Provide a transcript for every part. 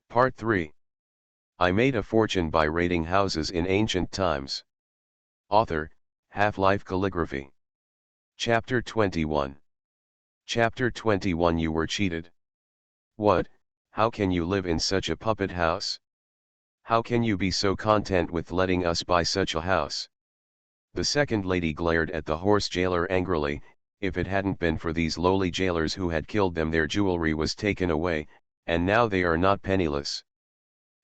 Part 3. I made a fortune by raiding houses in ancient times. Author, Half-Life Calligraphy. Chapter 21. Chapter 21. You were cheated. What? How can you live in such a puppet house? How can you be so content with letting us buy such a house? The second lady glared at the horse jailer angrily. If it hadn't been for these lowly jailers who had killed them, their jewelry was taken away, and now they are not penniless.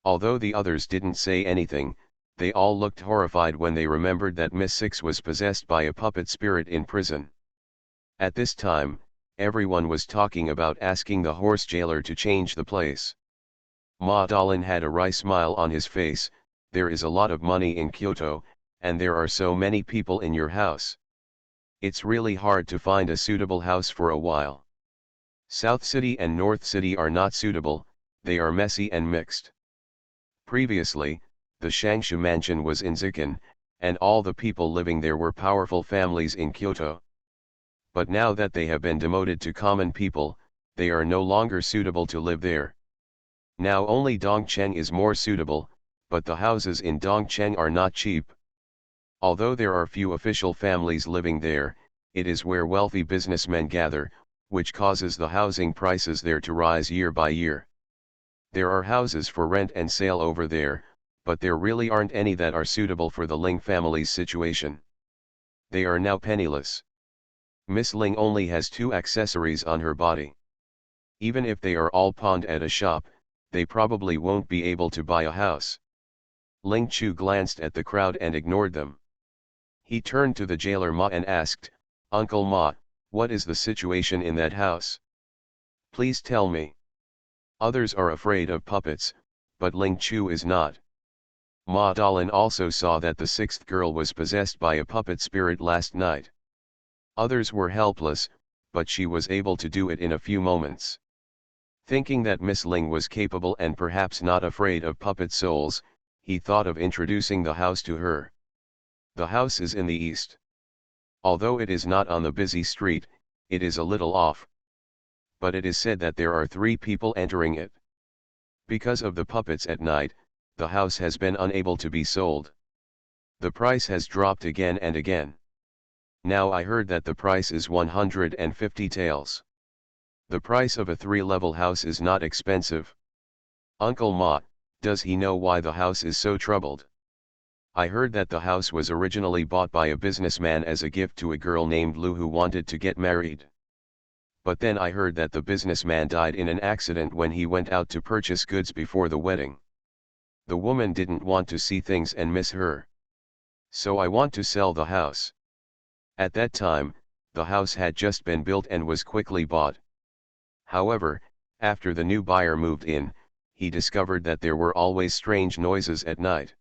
Although the others didn't say anything, they all looked horrified when they remembered that Miss Six was possessed by a puppet spirit in prison. At this time, everyone was talking about asking the horse jailer to change the place. Ma Dallin had a wry smile on his face. There is a lot of money in Kyoto, and there are so many people in your house. It's really hard to find a suitable house for a while. South City and North City are not suitable, they are messy and mixed. Previously, the Shangshu mansion was in Zikan, and all the people living there were powerful families in Kyoto. But now that they have been demoted to common people, they are no longer suitable to live there. Now only Dongcheng is more suitable, but the houses in Dongcheng are not cheap. Although there are few official families living there, it is where wealthy businessmen gather, which causes the housing prices there to rise year by year. There are houses for rent and sale over there, but there really aren't any that are suitable for the Ling family's situation. They are now penniless. Miss Ling only has 2 accessories on her body. Even if they are all pawned at a shop, they probably won't be able to buy a house. Ling Chu glanced at the crowd and ignored them. He turned to the jailer Ma and asked, "Uncle Ma, what is the situation in that house? Please tell me." Others are afraid of puppets, but Ling Chu is not. Ma Dallin also saw that the 6th girl was possessed by a puppet spirit last night. Others were helpless, but she was able to do it in a few moments. Thinking that Miss Ling was capable and perhaps not afraid of puppet souls, he thought of introducing the house to her. The house is in the east. Although it is not on the busy street, it is a little off. But it is said that there are 3 people entering it. Because of the puppets at night, the house has been unable to be sold. The price has dropped again and again. Now I heard that the price is 150 taels. The price of a 3-level house is not expensive. Uncle Ma, does he know why the house is so troubled? I heard that the house was originally bought by a businessman as a gift to a girl named Lu who wanted to get married. But then I heard that the businessman died in an accident when he went out to purchase goods before the wedding. The woman didn't want to see things and miss her. So I want to sell the house. At that time, the house had just been built and was quickly bought. However, after the new buyer moved in, he discovered that there were always strange noises at night.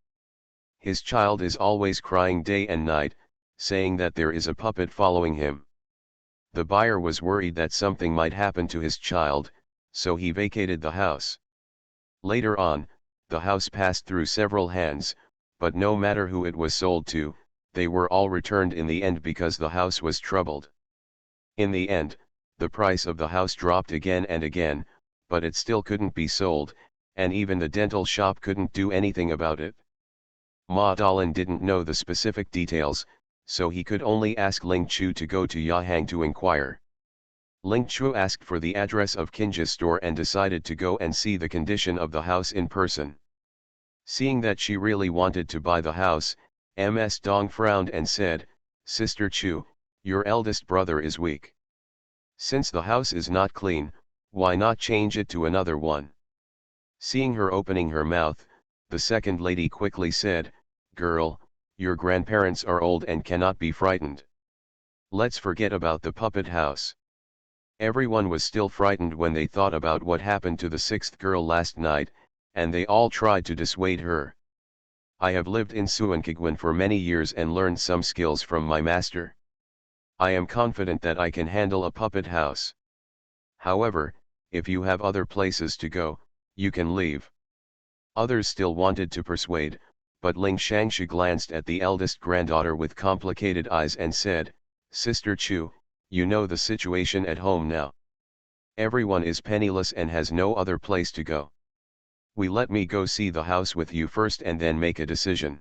His child is always crying day and night, saying that there is a puppet following him. The buyer was worried that something might happen to his child, so he vacated the house. Later on, the house passed through several hands, but no matter who it was sold to, they were all returned in the end because the house was troubled. In the end, the price of the house dropped again and again, but it still couldn't be sold, and even the dental shop couldn't do anything about it. Ma Dallin didn't know the specific details, so he could only ask Ling Chu to go to Yahang to inquire. Ling Chu asked for the address of Kinja's store and decided to go and see the condition of the house in person. Seeing that she really wanted to buy the house, Ms. Dong frowned and said, "Sister Chu, your eldest brother is weak. Since the house is not clean, why not change it to another one?" Seeing her opening her mouth, the second lady quickly said, "Girl, your grandparents are old and cannot be frightened. Let's forget about the puppet house." Everyone was still frightened when they thought about what happened to the 6th girl last night, and they all tried to dissuade her. "I have lived in Suankigwan for many years and learned some skills from my master. I am confident that I can handle a puppet house. However, if you have other places to go, you can leave." Others still wanted to persuade, but Ling Shangshu glanced at the eldest granddaughter with complicated eyes and said, "Sister Chu, you know the situation at home now. Everyone is penniless and has no other place to go. Let me go see the house with you first and then make a decision.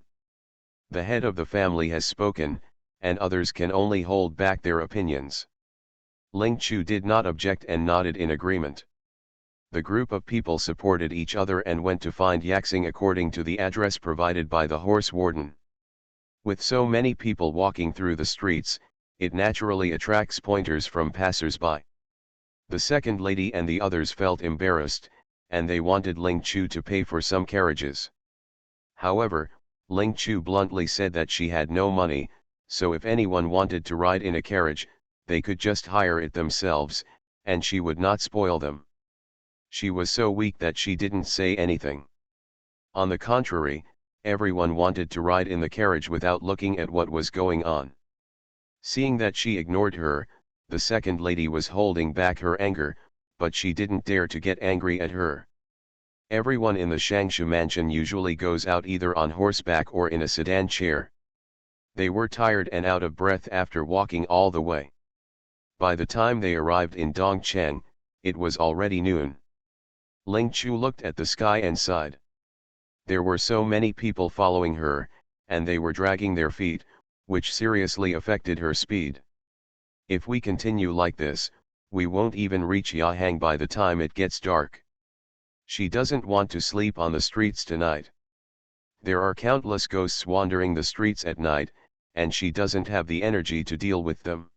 The head of the family has spoken, and others can only hold back their opinions. Ling Chu did not object and nodded in agreement. The group of people supported each other and went to find Yaxing according to the address provided by the horse warden. With so many people walking through the streets, it naturally attracts pointers from passers-by. The second lady and the others felt embarrassed, and they wanted Ling Chu to pay for some carriages. However, Ling Chu bluntly said that she had no money, so if anyone wanted to ride in a carriage, they could just hire it themselves, and she would not spoil them. She was so weak that she didn't say anything. On the contrary, everyone wanted to ride in the carriage without looking at what was going on. Seeing that she ignored her, the second lady was holding back her anger, but she didn't dare to get angry at her. Everyone in the Shangshu mansion usually goes out either on horseback or in a sedan chair. They were tired and out of breath after walking all the way. By the time they arrived in Dongcheng, it was already noon. Ling Chu looked at the sky and sighed. There were so many people following her, and they were dragging their feet, which seriously affected her speed. If we continue like this, we won't even reach Yahang by the time it gets dark. She doesn't want to sleep on the streets tonight. There are countless ghosts wandering the streets at night, and she doesn't have the energy to deal with them.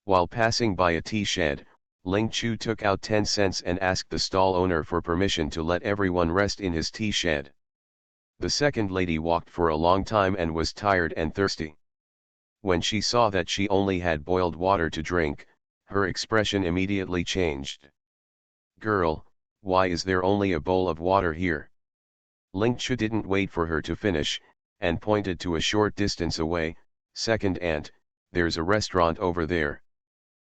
While passing by a tea shed, Ling Chu took out 10 cents and asked the stall owner for permission to let everyone rest in his tea shed. The second lady walked for a long time and was tired and thirsty. When she saw that she only had boiled water to drink, her expression immediately changed. "Girl, why is there only a bowl of water here?" Ling Chu didn't wait for her to finish, and pointed to a short distance away. "Second aunt, there's a restaurant over there.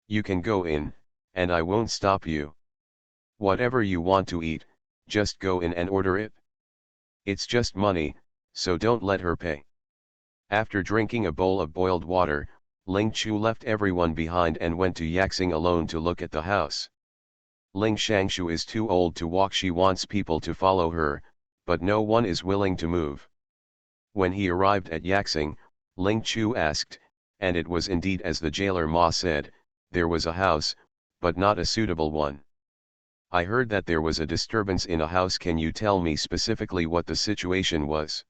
You can go in, and I won't stop you. Whatever you want to eat, just go in and order it. It's just money, so don't let her pay." After drinking a bowl of boiled water, Ling Chu left everyone behind and went to Yaxing alone to look at the house. Ling Shangshu is too old to walk. She wants people to follow her, but no one is willing to move. When he arrived at Yaxing, Ling Chu asked, and it was indeed as the jailer Ma said, there was a house, but not a suitable one. "I heard that there was a disturbance in a house. Can you tell me specifically what the situation was?"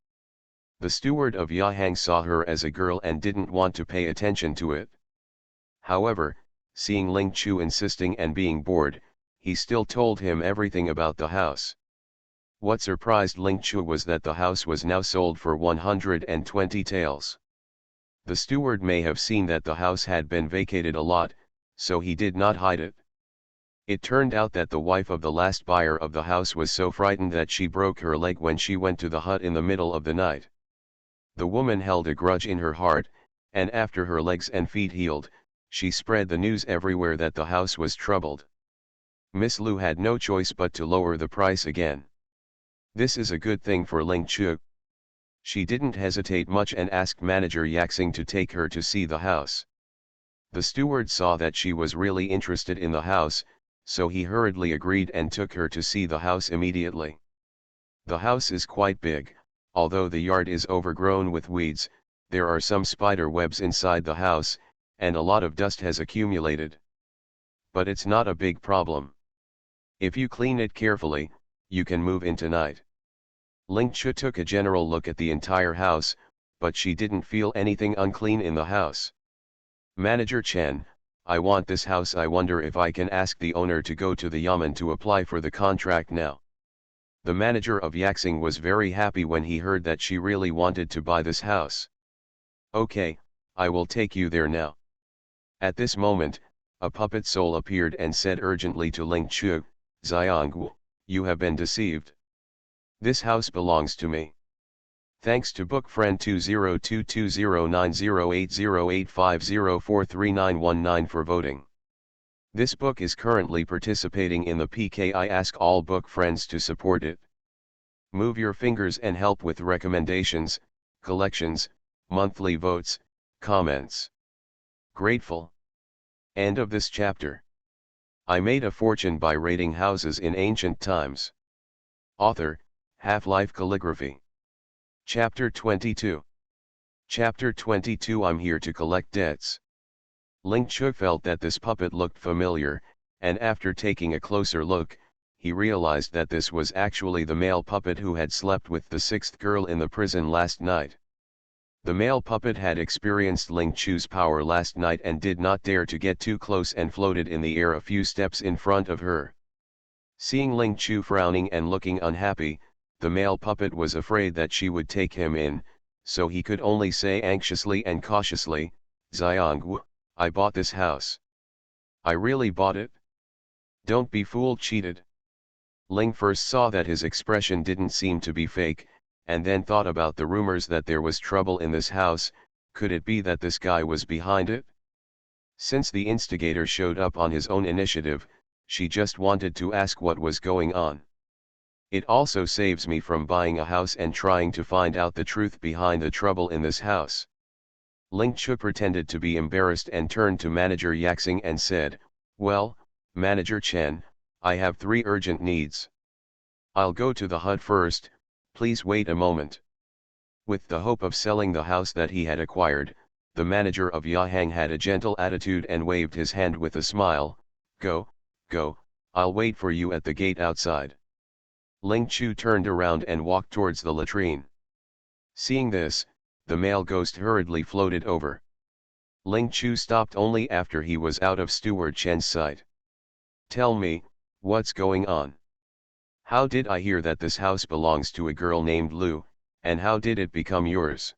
The steward of Yahang saw her as a girl and didn't want to pay attention to it. However, seeing Ling Chu insisting and being bored, he still told him everything about the house. What surprised Ling Chu was that the house was now sold for 120 taels. The steward may have seen that the house had been vacated a lot, so he did not hide it. It turned out that the wife of the last buyer of the house was so frightened that she broke her leg when she went to the hut in the middle of the night. The woman held a grudge in her heart, and after her legs and feet healed, she spread the news everywhere that the house was troubled. Miss Lu had no choice but to lower the price again. This is a good thing for Ling Chu. She didn't hesitate much and asked manager Yaxing to take her to see the house. The steward saw that she was really interested in the house, so he hurriedly agreed and took her to see the house immediately. The house is quite big, although the yard is overgrown with weeds. There are some spider webs inside the house, and a lot of dust has accumulated. But it's not a big problem. If you clean it carefully, you can move in tonight. Ling Chu took a general look at the entire house, but she didn't feel anything unclean in the house. "Manager Chen, I want this house. I wonder if I can ask the owner to go to the Yamen to apply for the contract now." The manager of Yaxing was very happy when he heard that she really wanted to buy this house. "Okay, I will take you there now." At this moment, a puppet soul appeared and said urgently to Ling Chu, "Xianggu, you have been deceived. This house belongs to me." Thanks to book friend 202209080850439119 for voting. This book is currently participating in the PKI Ask All Book Friends to support it. Move your fingers and help with recommendations, collections, monthly votes, comments. Grateful. End of this chapter. I made a fortune by raiding houses in ancient times. Author, Half-Life Calligraphy. Chapter 22. Chapter 22. I'm here to collect debts. Ling Chu felt that this puppet looked familiar, and after taking a closer look, he realized that this was actually the male puppet who had slept with the sixth girl in the prison last night. The male puppet had experienced Ling Chu's power last night and did not dare to get too close and floated in the air a few steps in front of her. Seeing Ling Chu frowning and looking unhappy, the male puppet was afraid that she would take him in, so he could only say anxiously and cautiously, "Xiangwu, I bought this house. I really bought it? Don't be fooled, cheated." Ling first saw that his expression didn't seem to be fake, and then thought about the rumors that there was trouble in this house. Could it be that this guy was behind it? Since the instigator showed up on his own initiative, she just wanted to ask what was going on. It also saves me from buying a house and trying to find out the truth behind the trouble in this house. Ling Chu pretended to be embarrassed and turned to Manager Yaxing and said, "Well, Manager Chen, I have 3 urgent needs. I'll go to the HUD first, please wait a moment." With the hope of selling the house that he had acquired, the manager of Yahang had a gentle attitude and waved his hand with a smile. Go, I'll wait for you at the gate outside." Ling Chu turned around and walked towards the latrine. Seeing this, the male ghost hurriedly floated over. Ling Chu stopped only after he was out of Steward Chen's sight. "Tell me, what's going on? How did I hear that this house belongs to a girl named Lu, and how did it become yours?"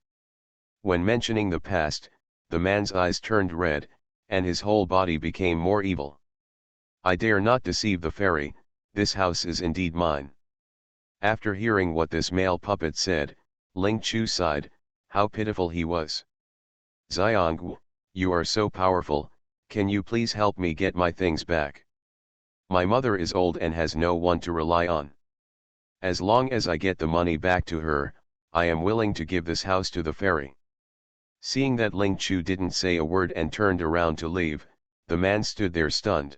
When mentioning the past, the man's eyes turned red, and his whole body became more evil. "I dare not deceive the fairy, this house is indeed mine." After hearing what this male puppet said, Ling Chu sighed. How pitiful he was. "Xiangwu, you are so powerful, can you please help me get my things back? My mother is old and has no one to rely on. As long as I get the money back to her, I am willing to give this house to the fairy." Seeing that Ling Chu didn't say a word and turned around to leave, the man stood there stunned.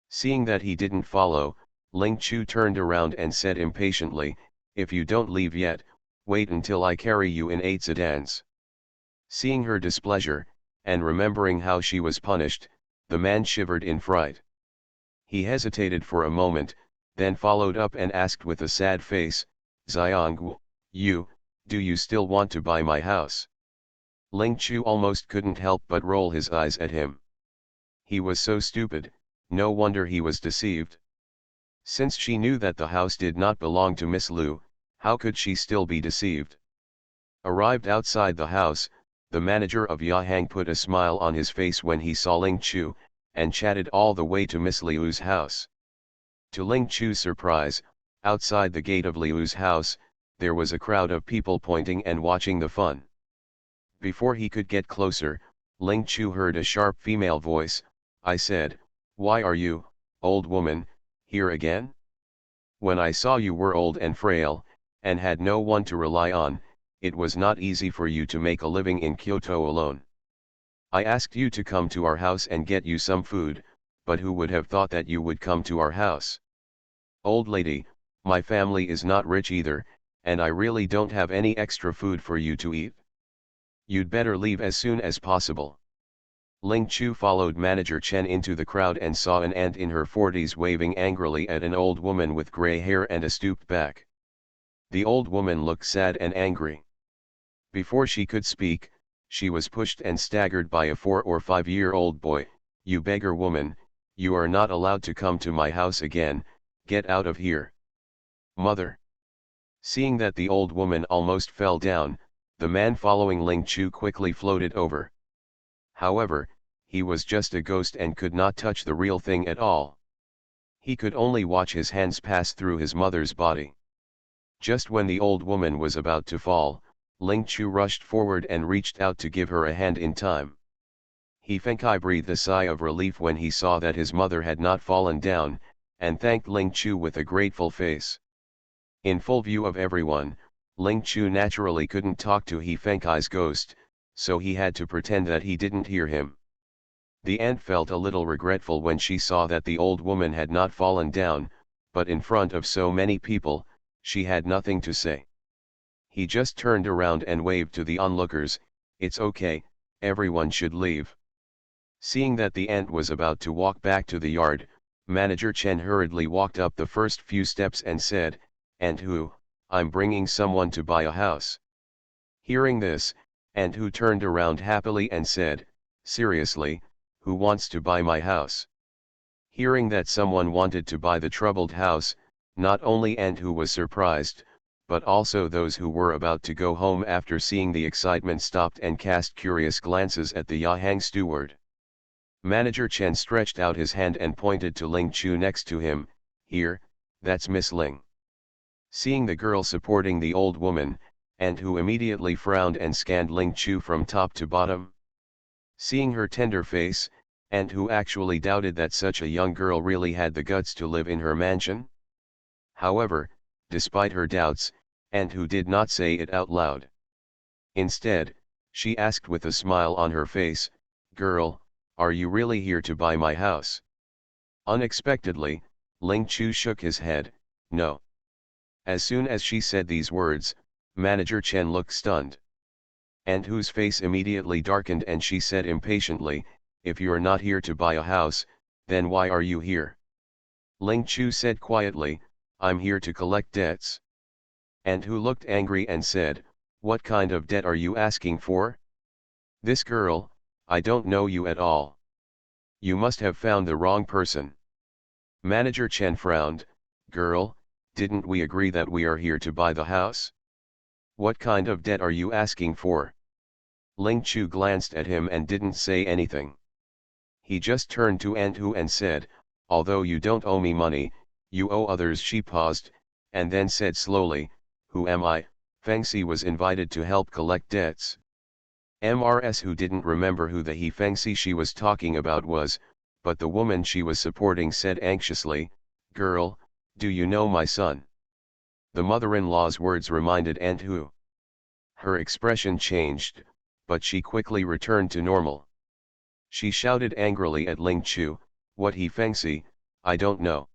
Seeing that he didn't follow, Ling Chu turned around and said impatiently, "If you don't leave yet, wait until I carry you in 8 sedans." Seeing her displeasure, and remembering how she was punished, the man shivered in fright. He hesitated for a moment, then followed up and asked with a sad face, "Xiangwu, do you still want to buy my house?" Ling Chu almost couldn't help but roll his eyes at him. He was so stupid, no wonder he was deceived. Since she knew that the house did not belong to Miss Lu, how could she still be deceived? Arrived outside the house, the manager of Yahang put a smile on his face when he saw Ling Chu, and chatted all the way to Miss Liu's house. To Ling Chu's surprise, outside the gate of Liu's house, there was a crowd of people pointing and watching the fun. Before he could get closer, Ling Chu heard a sharp female voice. "I said, why are you, old woman, here again? When I saw you were old and frail, and had no one to rely on, it was not easy for you to make a living in Kyoto alone. I asked you to come to our house and get you some food, but who would have thought that you would come to our house? Old lady, my family is not rich either, and I really don't have any extra food for you to eat. You'd better leave as soon as possible." Ling Chu followed Manager Chen into the crowd and saw an aunt in her 40s waving angrily at an old woman with gray hair and a stooped back. The old woman looked sad and angry. Before she could speak, she was pushed and staggered by a 4 or 5-year-old boy. "You beggar woman, you are not allowed to come to my house again, get out of here." "Mother." Seeing that the old woman almost fell down, the man following Ling Chu quickly floated over. However, he was just a ghost and could not touch the real thing at all. He could only watch his hands pass through his mother's body. Just when the old woman was about to fall, Ling Chu rushed forward and reached out to give her a hand in time. He Fengkai breathed a sigh of relief when he saw that his mother had not fallen down, and thanked Ling Chu with a grateful face. In full view of everyone, Ling Chu naturally couldn't talk to He Fengkai's ghost, so he had to pretend that he didn't hear him. The aunt felt a little regretful when she saw that the old woman had not fallen down, but in front of so many people, She had nothing to say. He just turned around and waved to the onlookers, "It's okay, everyone should leave." Seeing that the aunt was about to walk back to the yard, Manager Chen hurriedly walked up the first few steps and said, "Aunt Hu, I'm bringing someone to buy a house." Hearing this, Aunt Hu turned around happily and said, "Seriously, who wants to buy my house?" Hearing that someone wanted to buy the troubled house, not only Aunt Hu was surprised, but also those who were about to go home after seeing the excitement stopped and cast curious glances at the Yahang steward. Manager Chen stretched out his hand and pointed to Ling Chu next to him, "Here, that's Miss Ling." Seeing the girl supporting the old woman, Aunt Hu immediately frowned and scanned Ling Chu from top to bottom. Seeing her tender face, Aunt Hu actually doubted that such a young girl really had the guts to live in her mansion. However, despite her doubts, Aunt Hu did not say it out loud. Instead, she asked with a smile on her face, "Girl, are you really here to buy my house?" Unexpectedly, Ling Chu shook his head, "No." As soon as she said these words, Manager Chen looked stunned. Aunt Hu's face immediately darkened and she said impatiently, "If you're not here to buy a house, then why are you here?" Ling Chu said quietly, "I'm here to collect debts." Aunt Hu looked angry and said, "What kind of debt are you asking for?" "This girl, I don't know you at all. You must have found the wrong person." Manager Chen frowned, "Girl, didn't we agree that we are here to buy the house? What kind of debt are you asking for?" Ling Chu glanced at him and didn't say anything. He just turned to Aunt Hu and said, "Although you don't owe me money, you owe others." She paused, and then said slowly, "Who am I?" Feng Si was invited to help collect debts. Mrs. Hu didn't remember who the he Feng Si she was talking about was, but the woman she was supporting said anxiously, "Girl, do you know my son?" The mother-in-law's words reminded Aunt Hu. Her expression changed, but she quickly returned to normal. She shouted angrily at Ling Chu, "What he Feng Si, I don't know.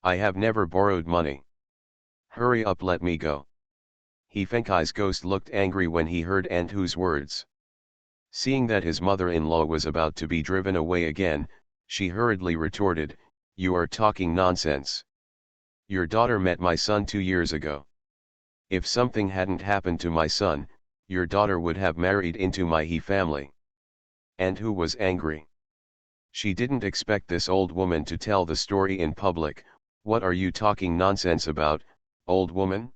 I have never borrowed money. Hurry up, let me go." He Feng Kai's ghost looked angry when he heard Aunt Hu's words. Seeing that his mother-in-law was about to be driven away again, she hurriedly retorted, "You are talking nonsense. Your daughter met my son 2 years ago. If something hadn't happened to my son, your daughter would have married into my he family." Aunt Hu was angry. She didn't expect this old woman to tell the story in public. "What are you talking nonsense about, old woman?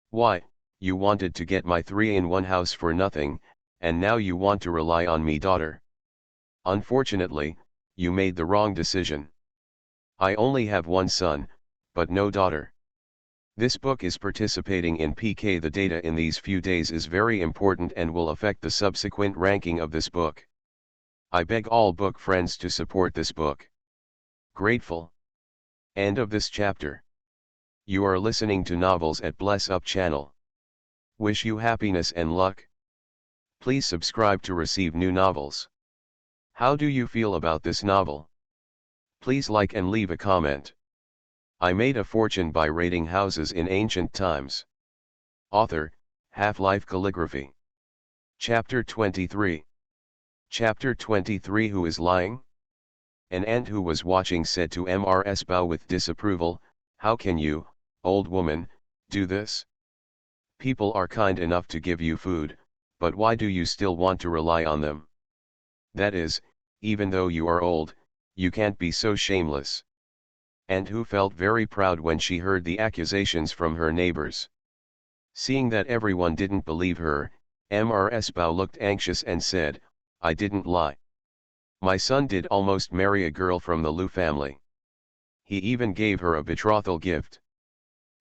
Why, you wanted to get my 3-in-1 house for nothing, and now you want to rely on me, daughter. Unfortunately, you made the wrong decision. I only have one son, but no daughter." This book is participating in PK. The data in these few days is very important and will affect the subsequent ranking of this book. I beg all book friends to support this book. Grateful. End of this chapter. You are listening to Novels at Bless Up channel. Wish you happiness and luck. Please subscribe to receive new novels. How do you feel about this novel? Please like and leave a comment. I made a fortune by raiding houses in ancient times. Author, Half-Life Calligraphy. Chapter 23. Chapter 23. Who is lying? An aunt who was watching said to Mrs. Bao with disapproval, "How can you, old woman, do this? People are kind enough to give you food, but why do you still want to rely on them? That is, even though you are old, you can't be so shameless." And who felt very proud when she heard the accusations from her neighbors. Seeing that everyone didn't believe her, Mrs. Bao looked anxious and said, "I didn't lie. My son did almost marry a girl from the Lu family. He even gave her a betrothal gift."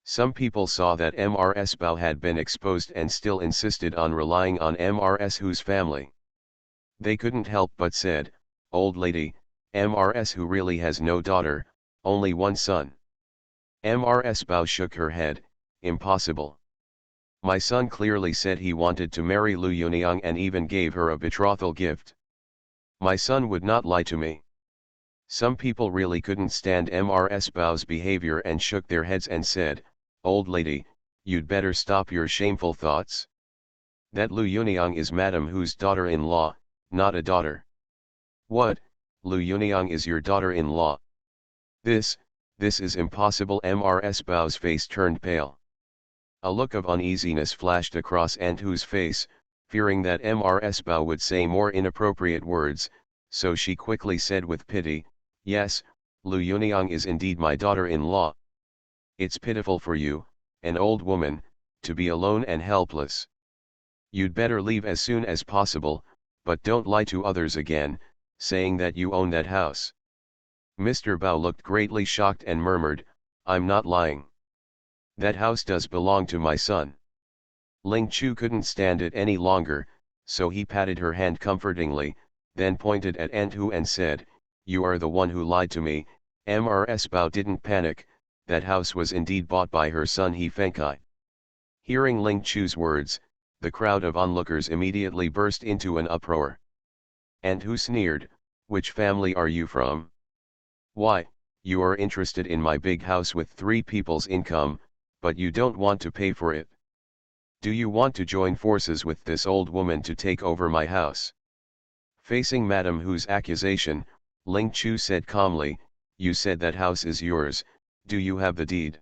Some people saw that Mrs. Bao had been exposed and still insisted on relying on Mrs. Hu's family. They couldn't help but said, "Old lady, Mrs. Hu really has no daughter, only one son." Mrs. Bao shook her head, "Impossible. My son clearly said he wanted to marry Lu Yuniang and even gave her a betrothal gift. My son would not lie to me." Some people really couldn't stand Mrs. Bao's behavior and shook their heads and said, Old lady, you'd better stop your shameful thoughts. That Lu Yuniang is Madam Hu's daughter-in-law, not a daughter. What, Lu Yuniang is your daughter-in-law? This is impossible. Mrs. Bao's face turned pale. A look of uneasiness flashed across Aunt Hu's face, fearing that Mrs. Bao would say more inappropriate words, so she quickly said with pity, yes, Lu Yuniang is indeed my daughter-in-law. It's pitiful for you, an old woman, to be alone and helpless. You'd better leave as soon as possible, but don't lie to others again, saying that you own that house. Mr. Bao looked greatly shocked and murmured, I'm not lying. That house does belong to my son. Ling Chu couldn't stand it any longer, so he patted her hand comfortingly, then pointed at Aunt Hu and said, you are the one who lied to me. Mrs. Bao didn't panic, that house was indeed bought by her son He Fengkai. Hearing Ling Chu's words, the crowd of onlookers immediately burst into an uproar. Aunt Hu sneered, which family are you from? Why, you are interested in my big house with 3 people's income, but you don't want to pay for it. Do you want to join forces with this old woman to take over my house? Facing Madam Hu's accusation, Ling Chu said calmly, you said that house is yours, do you have the deed?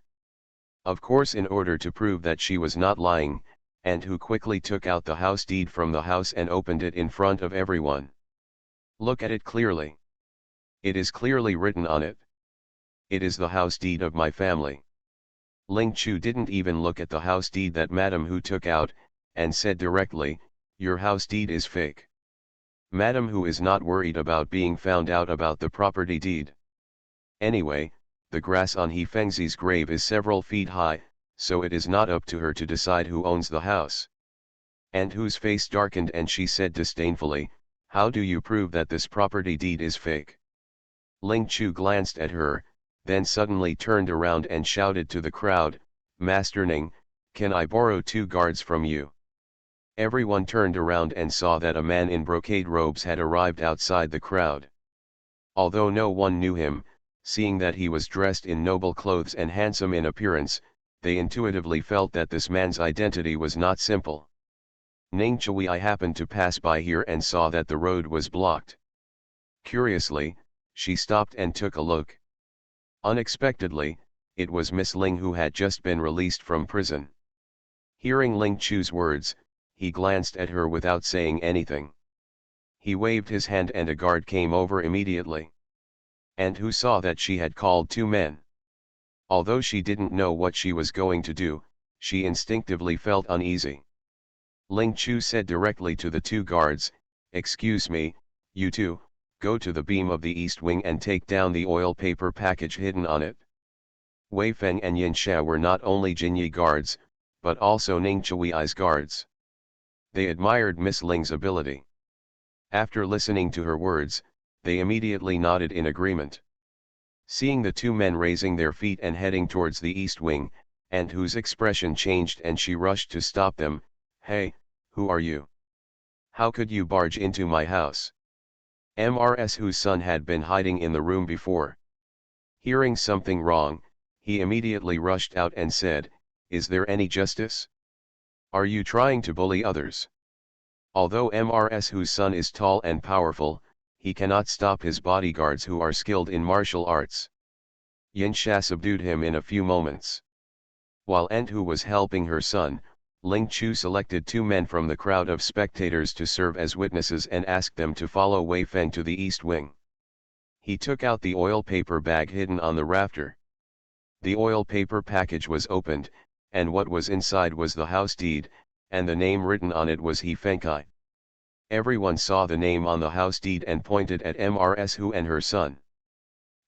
Of course, in order to prove that she was not lying, Aunt Hu quickly took out the house deed from the house and opened it in front of everyone. Look at it clearly. It is clearly written on it. It is the house deed of my family. Ling Chu didn't even look at the house deed that Madam Hu took out, and said directly, your house deed is fake. Madam Hu is not worried about being found out about the property deed. Anyway, the grass on He Fengzi's grave is several feet high, so it is not up to her to decide who owns the house. Aunt Hu's face darkened and she said disdainfully, how do you prove that this property deed is fake? Ling Chu glanced at her, then suddenly turned around and shouted to the crowd, Master Ning, can I borrow 2 guards from you? Everyone turned around and saw that a man in brocade robes had arrived outside the crowd. Although no one knew him, seeing that he was dressed in noble clothes and handsome in appearance, they intuitively felt that this man's identity was not simple. Ning Chui, I happened to pass by here and saw that the road was blocked. Curiously, she stopped and took a look. Unexpectedly, it was Miss Ling who had just been released from prison. Hearing Ling Chu's words, he glanced at her without saying anything. He waved his hand and a guard came over immediately. And who saw that she had called 2 men. Although she didn't know what she was going to do, she instinctively felt uneasy. Ling Chu said directly to the 2 guards, excuse me, you 2, go to the beam of the east wing and take down the oil paper package hidden on it. Wei Feng and Yin Xia were not only Jinyi guards, but also Ning Chui's guards. They admired Miss Ling's ability. After listening to her words, they immediately nodded in agreement. Seeing the 2 men raising their feet and heading towards the east wing, Aunt Hu's expression changed and she rushed to stop them. Hey, who are you? How could you barge into my house? Mrs. Hu's son had been hiding in the room before. Hearing something wrong, he immediately rushed out and said, is there any justice? Are you trying to bully others? Although Mrs. Hu's son is tall and powerful, he cannot stop his bodyguards who are skilled in martial arts. Yin Xia subdued him in a few moments. While Aunt Hu was helping her son, Ling Chu selected 2 men from the crowd of spectators to serve as witnesses and asked them to follow Wei Feng to the east wing. He took out the oil paper bag hidden on the rafter. The oil paper package was opened, and what was inside was the house deed, and the name written on it was He Fengkai. Everyone saw the name on the house deed and pointed at Mrs. Hu and her son.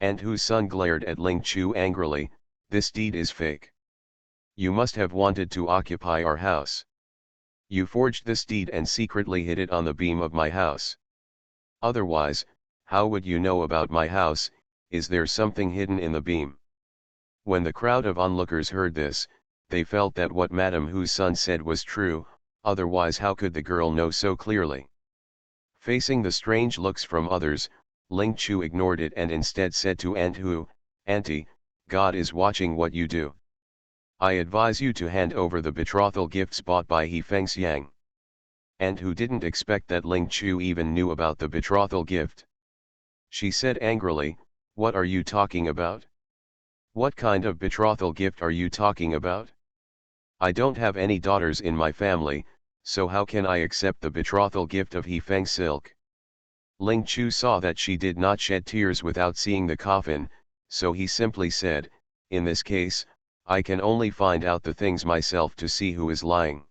Aunt Hu's son glared at Ling Chu angrily, this deed is fake. You must have wanted to occupy our house. You forged this deed and secretly hid it on the beam of my house. Otherwise, how would you know about my house? Is there something hidden in the beam? When the crowd of onlookers heard this, they felt that what Madam Hu's son said was true, otherwise how could the girl know so clearly? Facing the strange looks from others, Ling Chu ignored it and instead said to Aunt Hu, Auntie, God is watching what you do. I advise you to hand over the betrothal gifts bought by He Fengxiang. And who didn't expect that Ling Chu even knew about the betrothal gift? She said angrily, "What are you talking about? What kind of betrothal gift are you talking about? I don't have any daughters in my family, so how can I accept the betrothal gift of He Feng silk?" Ling Chu saw that she did not shed tears without seeing the coffin, so he simply said, "In this case, I can only find out the things myself to see who is lying."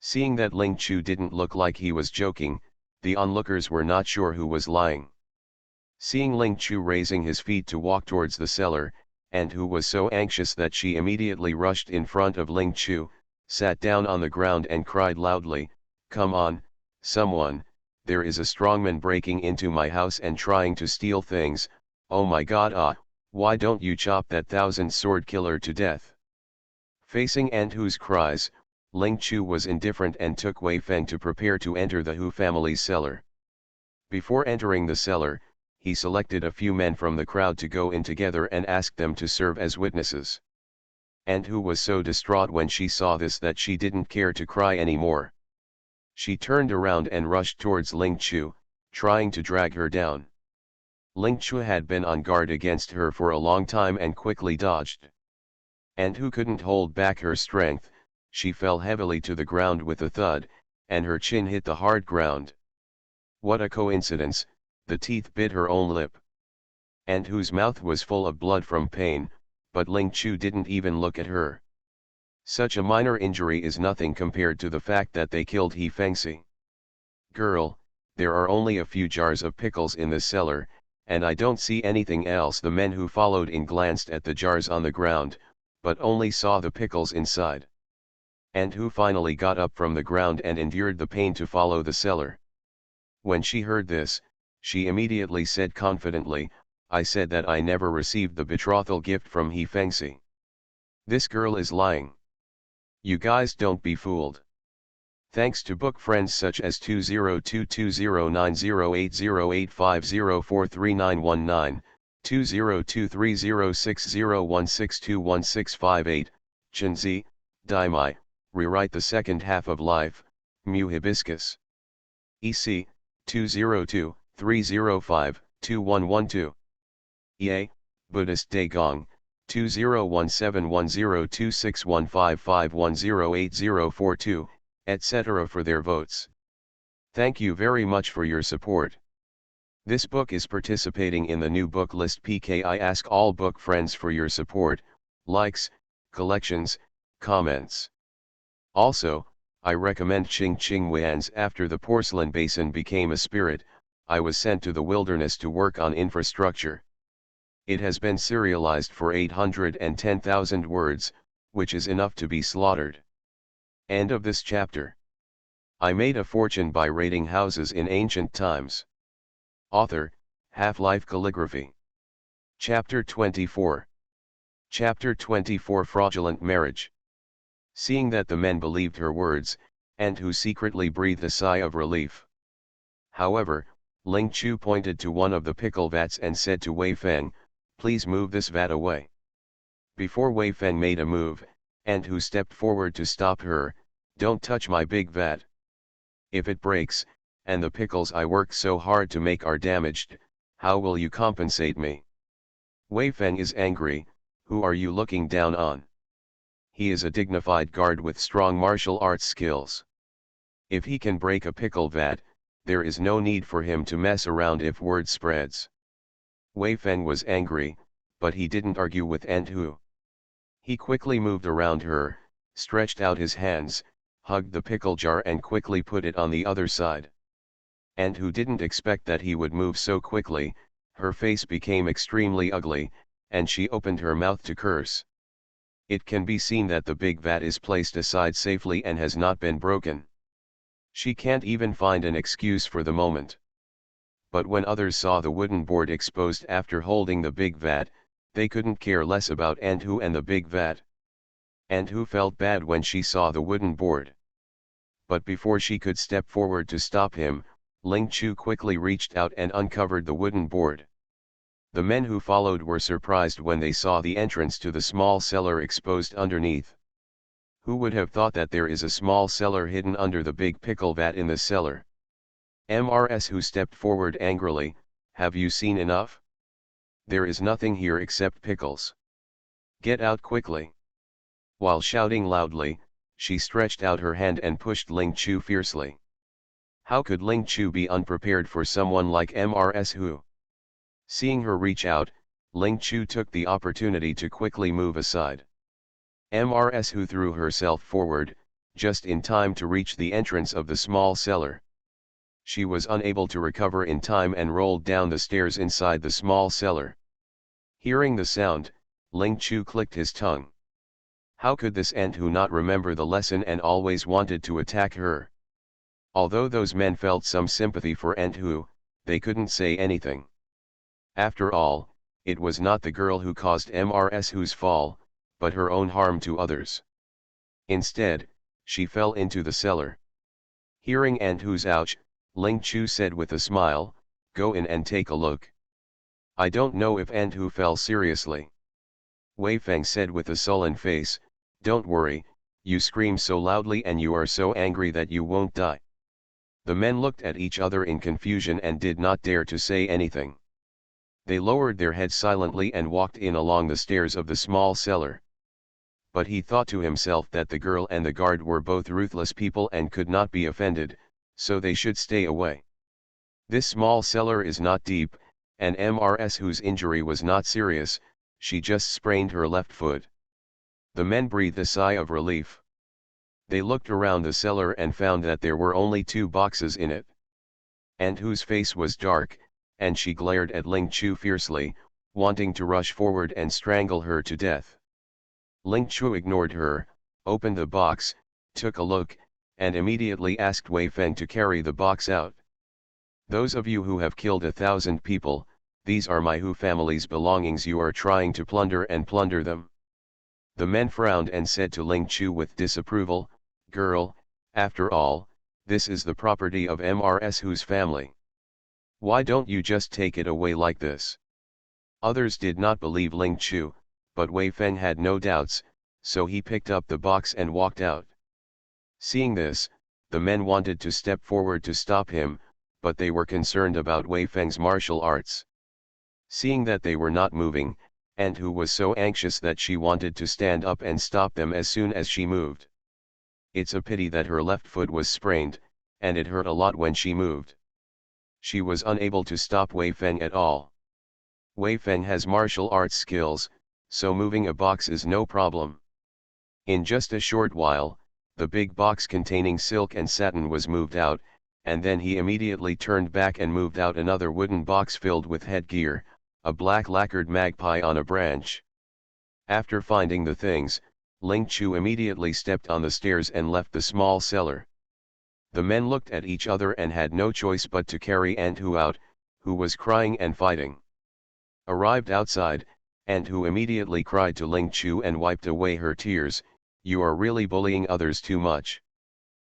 Seeing that Ling Chu didn't look like he was joking, the onlookers were not sure who was lying. Seeing Ling Chu raising his feet to walk towards the cellar, and who was so anxious that she immediately rushed in front of Ling Chu, sat down on the ground and cried loudly, "Come on, someone, there is a strongman breaking into my house and trying to steal things, oh my god, why don't you chop that 1,000-sword killer to death?" Facing Ant Hu's cries, Ling Chu was indifferent and took Wei Feng to prepare to enter the Hu family's cellar. Before entering the cellar, he selected a few men from the crowd to go in together and asked them to serve as witnesses. Ant Hu was so distraught when she saw this that she didn't care to cry anymore. She turned around and rushed towards Ling Chu, trying to drag her down. Ling Chu had been on guard against her for a long time and quickly dodged. Ant Hu couldn't hold back her strength, she fell heavily to the ground with a thud, and her chin hit the hard ground. What a coincidence, the teeth bit her own lip. Ant Hu's mouth was full of blood from pain, but Ling Chu didn't even look at her. Such a minor injury is nothing compared to the fact that they killed He Fengxi. "Girl, there are only a few jars of pickles in the cellar, and I don't see anything else." The men who followed in glanced at the jars on the ground, but only saw the pickles inside. Ant Hu finally got up from the ground and endured the pain to follow the cellar. When she heard this, she immediately said confidently, "I said that I never received the betrothal gift from He Fengxi. This girl is lying. You guys don't be fooled." Thanks to book friends such as 2022908085043919, 20230601621658, Chenzi, Daimai, Rewrite the Second Half of Life, Mu Hibiscus. EC, 202-305-2112. EA, Buddhist Daegong, 201710261551080042, etc. for their votes. Thank you very much for your support. This book is participating in the new book list PK. I ask all book friends for your support, likes, collections, comments. Also, I recommend Ching Ching Wan's After the Porcelain Basin Became a Spirit, I Was Sent to the Wilderness to Work on Infrastructure. It has been serialized for 810,000 words, which is enough to be slaughtered. End of this chapter. I made a fortune by raiding houses in ancient times. Author, Half-Life Calligraphy. Chapter 24. Chapter 24 Fraudulent Marriage. Seeing that the men believed her words, Ant Hu secretly breathed a sigh of relief. However, Ling Chu pointed to one of the pickle vats and said to Wei Feng, "Please move this vat away." Before Wei Feng made a move, Ant Hu stepped forward to stop her. "Don't touch my big vat. If it breaks, and the pickles I worked so hard to make are damaged, how will you compensate me?" Wei Feng is angry. Who are you looking down on? He is a dignified guard with strong martial arts skills. If he can break a pickle vat, there is no need for him to mess around if word spreads. Wei Feng was angry, but he didn't argue with Ant Hu. He quickly moved around her, stretched out his hands, hugged the pickle jar and quickly put it on the other side. Ant Hu didn't expect that he would move so quickly. Her face became extremely ugly, and she opened her mouth to curse. It can be seen that the big vat is placed aside safely and has not been broken. She can't even find an excuse for the moment. But when others saw the wooden board exposed after holding the big vat, they couldn't care less about Ant Hu and the big vat. Ant Hu felt bad when she saw the wooden board. But before she could step forward to stop him, Ling Chu quickly reached out and uncovered the wooden board. The men who followed were surprised when they saw the entrance to the small cellar exposed underneath. Who would have thought that there is a small cellar hidden under the big pickle vat in the cellar? Mrs. who stepped forward angrily, "Have you seen enough? There is nothing here except pickles. Get out quickly." While shouting loudly, she stretched out her hand and pushed Ling Chu fiercely. How could Ling Chu be unprepared for someone like Mrs. Hu? Seeing her reach out, Ling Chu took the opportunity to quickly move aside. Mrs. Hu threw herself forward, just in time to reach the entrance of the small cellar. She was unable to recover in time and rolled down the stairs inside the small cellar. Hearing the sound, Ling Chu clicked his tongue. How could this Ant Hu not remember the lesson and always wanted to attack her? Although those men felt some sympathy for Ant Hu, they couldn't say anything. After all, it was not the girl who caused Mrs. Hu's fall, but her own harm to others. Instead, she fell into the cellar. Hearing Ant Hu's ouch, Ling Chu said with a smile, "Go in and take a look." "I don't know if Ant Hu fell seriously." Wei Feng said with a sullen face, "Don't worry, you scream so loudly and you are so angry that you won't die." The men looked at each other in confusion and did not dare to say anything. They lowered their heads silently and walked in along the stairs of the small cellar. But he thought to himself that the girl and the guard were both ruthless people and could not be offended, so they should stay away. This small cellar is not deep, and Mrs. whose injury was not serious, she just sprained her left foot. The men breathed a sigh of relief. They looked around the cellar and found that there were only 2 boxes in it. Ant Hu's face was dark, and she glared at Ling Chu fiercely, wanting to rush forward and strangle her to death. Ling Chu ignored her, opened the box, took a look, and immediately asked Wei Feng to carry the box out. "Those of you who have killed 1,000 people, these are my Hu family's belongings. You are trying to plunder them." The men frowned and said to Ling Chu with disapproval, "Girl, after all, this is the property of Mrs. Hu's family. Why don't you just take it away like this?" Others did not believe Ling Chu, but Wei Feng had no doubts, so he picked up the box and walked out. Seeing this, the men wanted to step forward to stop him, but they were concerned about Wei Feng's martial arts. Seeing that they were not moving, Ant Hu was so anxious that she wanted to stand up and stop them as soon as she moved. It's a pity that her left foot was sprained, and it hurt a lot when she moved. She was unable to stop Wei Feng at all. Wei Feng has martial arts skills, so moving a box is no problem. In just a short while, the big box containing silk and satin was moved out, and then he immediately turned back and moved out another wooden box filled with headgear, a black lacquered magpie on a branch. After finding the things, Ling Chu immediately stepped on the stairs and left the small cellar. The men looked at each other and had no choice but to carry Ant Hu out, who was crying and fighting. Arrived outside, Ant Hu immediately cried to Ling Chu and wiped away her tears, "You are really bullying others too much.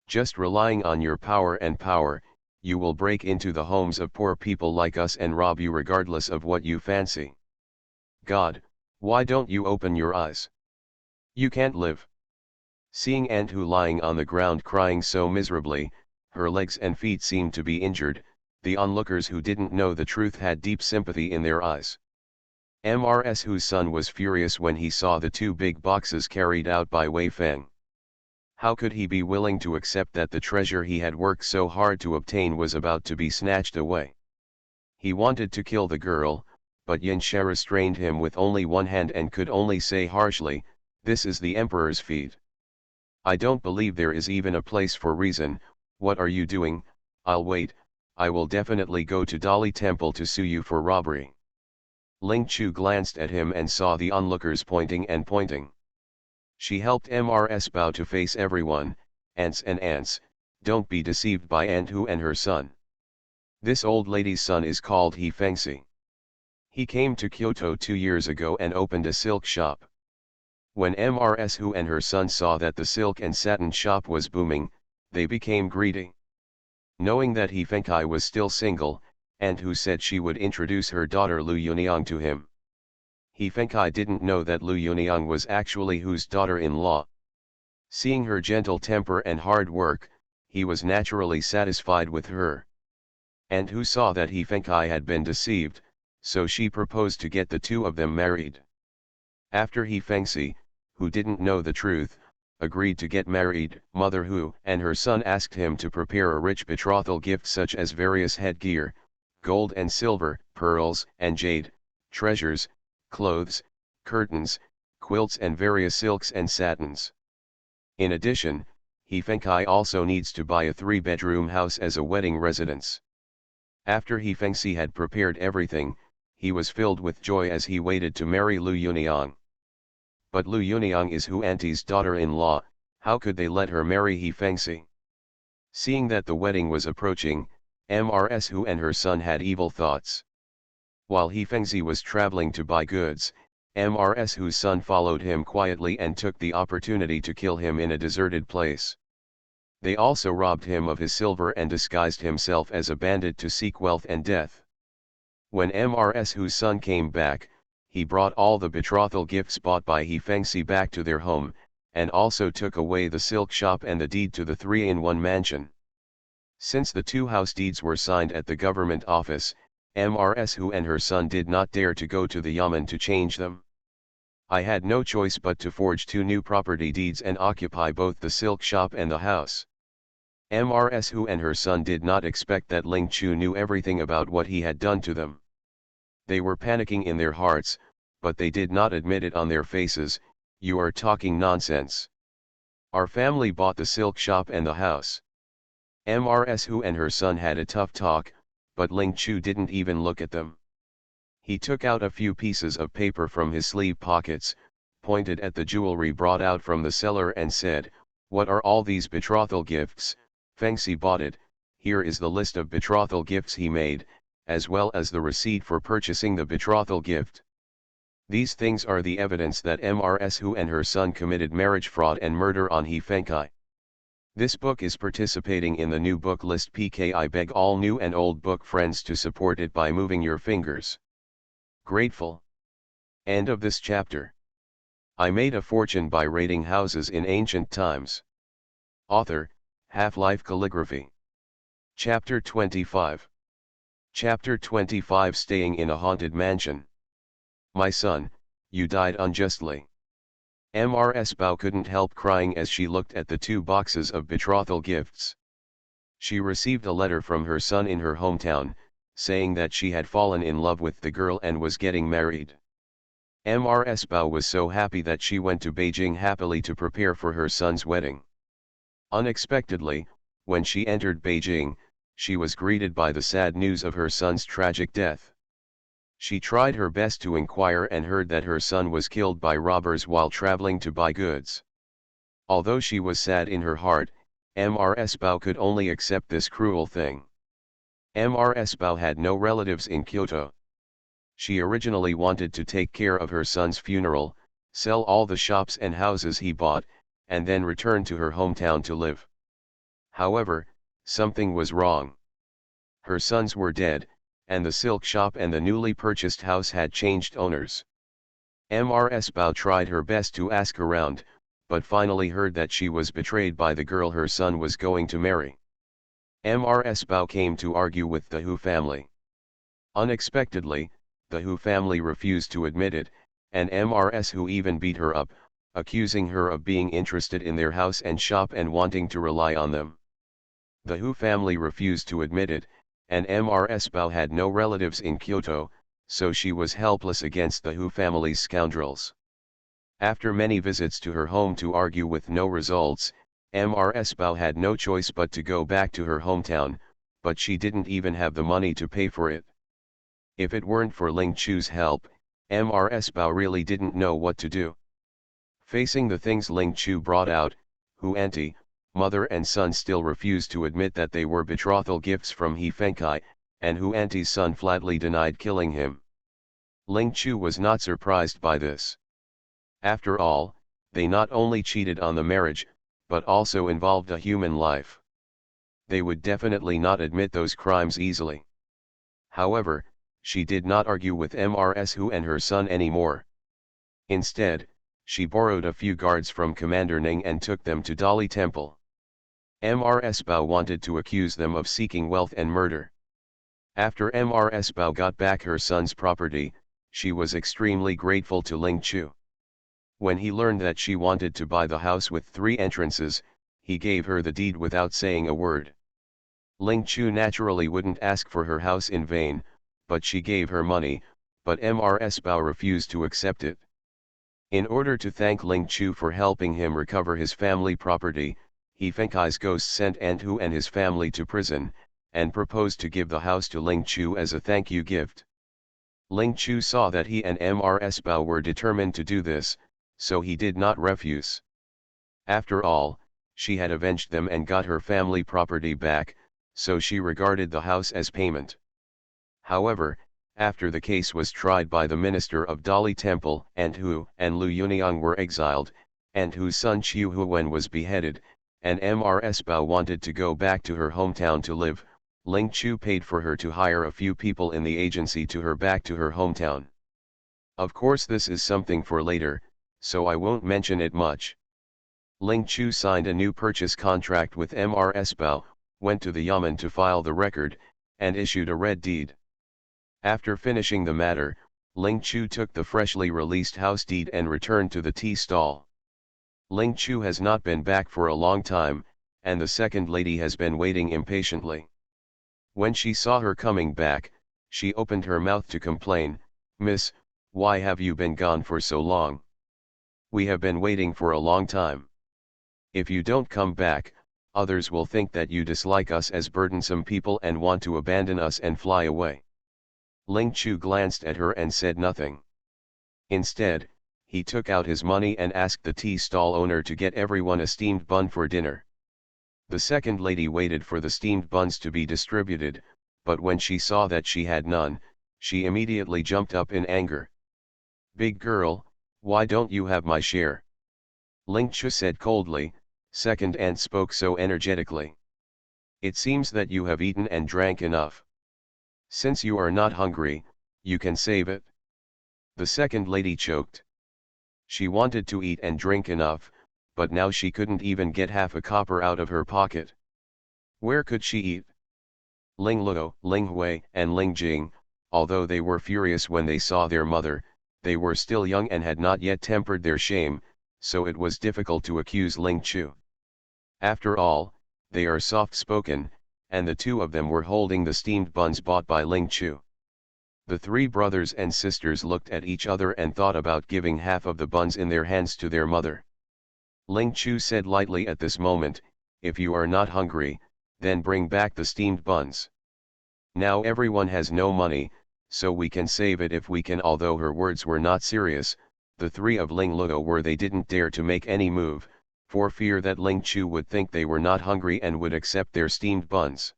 Just relying on your power, you will break into the homes of poor people like us and rob you regardless of what you fancy. God, why don't you open your eyes? You can't live." Seeing Ant Hu lying on the ground crying so miserably, her legs and feet seemed to be injured, the onlookers who didn't know the truth had deep sympathy in their eyes. Mrs. Hu's son was furious when he saw the 2 big boxes carried out by Wei Feng. How could he be willing to accept that the treasure he had worked so hard to obtain was about to be snatched away? He wanted to kill the girl, but Yin She restrained him with only one hand and could only say harshly, "This is the emperor's feet. I don't believe there is even a place for reason. What are you doing? I'll wait. I will definitely go to Dali Temple to sue you for robbery." Ling Chu glanced at him and saw the onlookers pointing and pointing. She helped Mrs. bow to face everyone. "Ants and ants, don't be deceived by Ant Hu and her son. This old lady's son is called He Fengxi. He came to Kyoto 2 years ago and opened a silk shop. When Mrs. Hu and her son saw that the silk and satin shop was booming, they became greedy. Knowing that He Fengxi was still single, and who said she would introduce her daughter Lu Yuniang to him. He Fengkai didn't know that Lu Yuniang was actually Hu's daughter-in-law. Seeing her gentle temper and hard work, he was naturally satisfied with her. And Hu saw that He Fengkai had been deceived, so she proposed to get the two of them married. After He Fengsi, who didn't know the truth, agreed to get married, Mother Hu and her son asked him to prepare a rich betrothal gift such as various headgear, gold and silver, pearls and jade, treasures, clothes, curtains, quilts and various silks and satins. In addition, He Fengkai also needs to buy a 3-bedroom house as a wedding residence. After He Fengsi had prepared everything, he was filled with joy as he waited to marry Lu Yuniang. But Lu Yuniang is Hu Auntie's daughter-in-law, how could they let her marry He Fengsi? Seeing that the wedding was approaching, Mrs. Hu and her son had evil thoughts. While He Fengsi was traveling to buy goods, Mrs. Hu's son followed him quietly and took the opportunity to kill him in a deserted place. They also robbed him of his silver and disguised himself as a bandit to seek wealth and death. When Mrs. Hu's son came back, he brought all the betrothal gifts bought by He Fengsi back to their home, and also took away the silk shop and the deed to the 3-in-1 mansion. Since the 2 house deeds were signed at the government office, Mrs. Hu and her son did not dare to go to the Yamen to change them. I had no choice but to forge 2 new property deeds and occupy both the silk shop and the house. Mrs. Hu and her son did not expect that Ling Chu knew everything about what he had done to them. They were panicking in their hearts, but they did not admit it on their faces. You are talking nonsense. Our family bought the silk shop and the house. Mrs. Hu and her son had a tough talk, but Ling Chu didn't even look at them. He took out a few pieces of paper from his sleeve pockets, pointed at the jewelry brought out from the cellar and said, "What are all these betrothal gifts? Fengsi bought it. Here is the list of betrothal gifts he made, as well as the receipt for purchasing the betrothal gift. These things are the evidence that Mrs. Hu and her son committed marriage fraud and murder on He Fengkai. This book is participating in the new book list PK. I beg all new and old book friends to support it by moving your fingers. Grateful." End of this chapter. I made a fortune by raiding houses in ancient times. Author, Half-Life Calligraphy. Chapter 25. Chapter 25. Staying in a haunted mansion. My son, you died unjustly. Mrs. Bao couldn't help crying as she looked at the 2 boxes of betrothal gifts. She received a letter from her son in her hometown, saying that she had fallen in love with the girl and was getting married. Mrs. Bao was so happy that she went to Beijing happily to prepare for her son's wedding. Unexpectedly, when she entered Beijing, she was greeted by the sad news of her son's tragic death. She tried her best to inquire and heard that her son was killed by robbers while traveling to buy goods. Although she was sad in her heart, Mrs. Bao could only accept this cruel thing. Mrs. Bao had no relatives in Kyoto. She originally wanted to take care of her son's funeral, sell all the shops and houses he bought, and then return to her hometown to live. However, something was wrong. Her sons were dead, and the silk shop and the newly purchased house had changed owners. Mrs. Bao tried her best to ask around, but finally heard that she was betrayed by the girl her son was going to marry. Mrs. Bao came to argue with the Hu family. Unexpectedly, the Hu family refused to admit it, and Mrs. Hu even beat her up, accusing her of being interested in their house and shop and wanting to rely on them. The Hu family refused to admit it, and Mrs. Bao had no relatives in Kyoto, so she was helpless against the Hu family's scoundrels. After many visits to her home to argue with no results, Mrs. Bao had no choice but to go back to her hometown, but she didn't even have the money to pay for it. If it weren't for Ling Chu's help, Mrs. Bao really didn't know what to do. Facing the things Ling Chu brought out, Hu auntie, mother and son still refused to admit that they were betrothal gifts from He Fengkai, and Hu auntie's son flatly denied killing him. Ling Chu was not surprised by this. After all, they not only cheated on the marriage, but also involved a human life. They would definitely not admit those crimes easily. However, she did not argue with Mrs. Hu and her son anymore. Instead, she borrowed a few guards from Commander Ning and took them to Dali Temple. Mrs. Bao wanted to accuse them of seeking wealth and murder. After Mrs. Bao got back her son's property, she was extremely grateful to Ling Chu. When he learned that she wanted to buy the house with 3 entrances, he gave her the deed without saying a word. Ling Chu naturally wouldn't ask for her house in vain, but she gave her money, but Mrs. Bao refused to accept it. In order to thank Ling Chu for helping him recover his family property, he Fenkai's ghost sent Hu and his family to prison, and proposed to give the house to Ling Chu as a thank you gift. Ling Chu saw that he and Mrs. Bao were determined to do this, so he did not refuse. After all, she had avenged them and got her family property back, so she regarded the house as payment. However, after the case was tried by the minister of Dali Temple, Hu and Lu Yuniang were exiled, Hu's son Chiu Huwen was beheaded, and Mrs. Bao wanted to go back to her hometown to live, Ling Chu paid for her to hire a few people in the agency to her back to her hometown. Of course this is something for later, so I won't mention it much. Ling Chu signed a new purchase contract with Mrs. Bao, went to the Yamen to file the record, and issued a red deed. After finishing the matter, Ling Chu took the freshly released house deed and returned to the tea stall. Ling Chu has not been back for a long time, and the second lady has been waiting impatiently. When she saw her coming back, she opened her mouth to complain, "Miss, why have you been gone for so long? We have been waiting for a long time. If you don't come back, others will think that you dislike us as burdensome people and want to abandon us and fly away." Ling Chu glanced at her and said nothing. Instead, he took out his money and asked the tea stall owner to get everyone a steamed bun for dinner. The second lady waited for the steamed buns to be distributed, but when she saw that she had none, she immediately jumped up in anger. "Big girl, why don't you have my share?" Ling Chu said coldly, second and spoke so energetically. "It seems that you have eaten and drank enough. Since you are not hungry, you can save it." The second lady choked. She wanted to eat and drink enough, but now she couldn't even get half a copper out of her pocket. Where could she eat? Ling Luo, Ling Hui, and Ling Jing, although they were furious when they saw their mother, they were still young and had not yet tempered their shame, so it was difficult to accuse Ling Chu. After all, they are soft-spoken, and the 2 of them were holding the steamed buns bought by Ling Chu. The 3 brothers and sisters looked at each other and thought about giving half of the buns in their hands to their mother. Ling Chu said lightly at this moment, "If you are not hungry, then bring back the steamed buns. Now everyone has no money, so we can save it if we can." Although her words were not serious, the 3 of Ling Luo were they didn't dare to make any move, for fear that Ling Chu would think they were not hungry and would accept their steamed buns.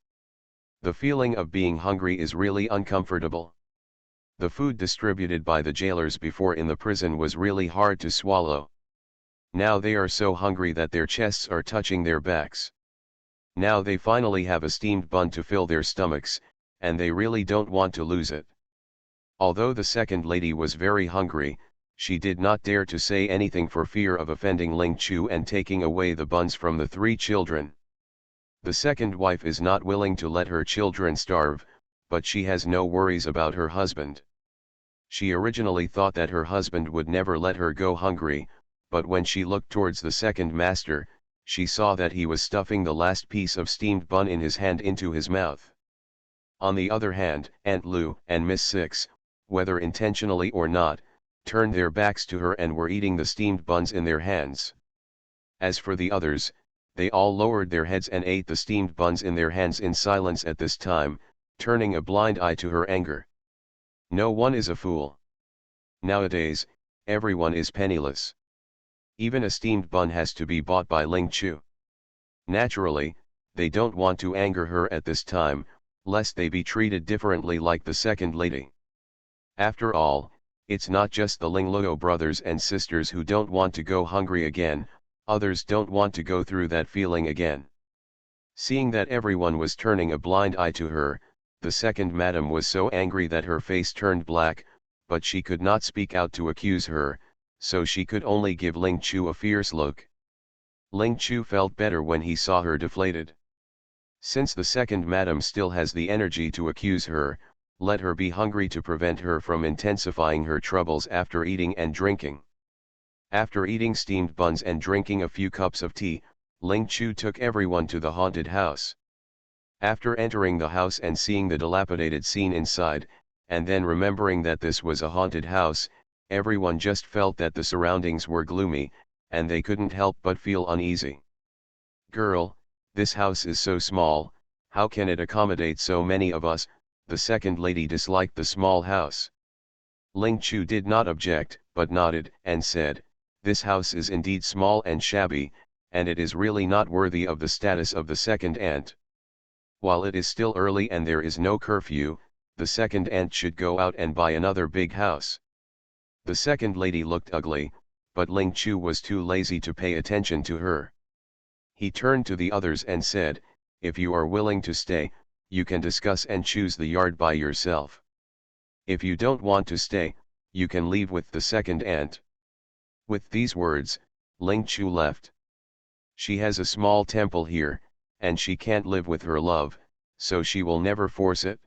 The feeling of being hungry is really uncomfortable. The food distributed by the jailers before in the prison was really hard to swallow. Now they are so hungry that their chests are touching their backs. Now they finally have a steamed bun to fill their stomachs, and they really don't want to lose it. Although the second lady was very hungry, she did not dare to say anything for fear of offending Ling Chu and taking away the buns from the 3 children. The second wife is not willing to let her children starve, but she has no worries about her husband. She originally thought that her husband would never let her go hungry, but when she looked towards the second master, she saw that he was stuffing the last piece of steamed bun in his hand into his mouth. On the other hand, Aunt Lu and Miss Six, whether intentionally or not, turned their backs to her and were eating the steamed buns in their hands. As for the others, they all lowered their heads and ate the steamed buns in their hands in silence at this time, turning a blind eye to her anger. No one is a fool. Nowadays, everyone is penniless. Even a steamed bun has to be bought by Ling Chu. Naturally, they don't want to anger her at this time, lest they be treated differently like the second lady. After all, it's not just the Ling Luo brothers and sisters who don't want to go hungry again, others don't want to go through that feeling again. Seeing that everyone was turning a blind eye to her, the second madam was so angry that her face turned black, but she could not speak out to accuse her, so she could only give Ling Chu a fierce look. Ling Chu felt better when he saw her deflated. Since the second madam still has the energy to accuse her, let her be hungry to prevent her from intensifying her troubles after eating and drinking. After eating steamed buns and drinking a few cups of tea, Ling Chu took everyone to the haunted house. After entering the house and seeing the dilapidated scene inside, and then remembering that this was a haunted house, everyone just felt that the surroundings were gloomy, and they couldn't help but feel uneasy. "Girl, this house is so small, how can it accommodate so many of us?" The second lady disliked the small house. Ling Chu did not object, but nodded and said, "This house is indeed small and shabby, and it is really not worthy of the status of the second aunt. While it is still early and there is no curfew, the second aunt should go out and buy another big house." The second lady looked ugly, but Ling Chu was too lazy to pay attention to her. He turned to the others and said, "If you are willing to stay, you can discuss and choose the yard by yourself. If you don't want to stay, you can leave with the second aunt." With these words, Ling Chu left. She has a small temple here, and she can't live with her love, so she will never force it.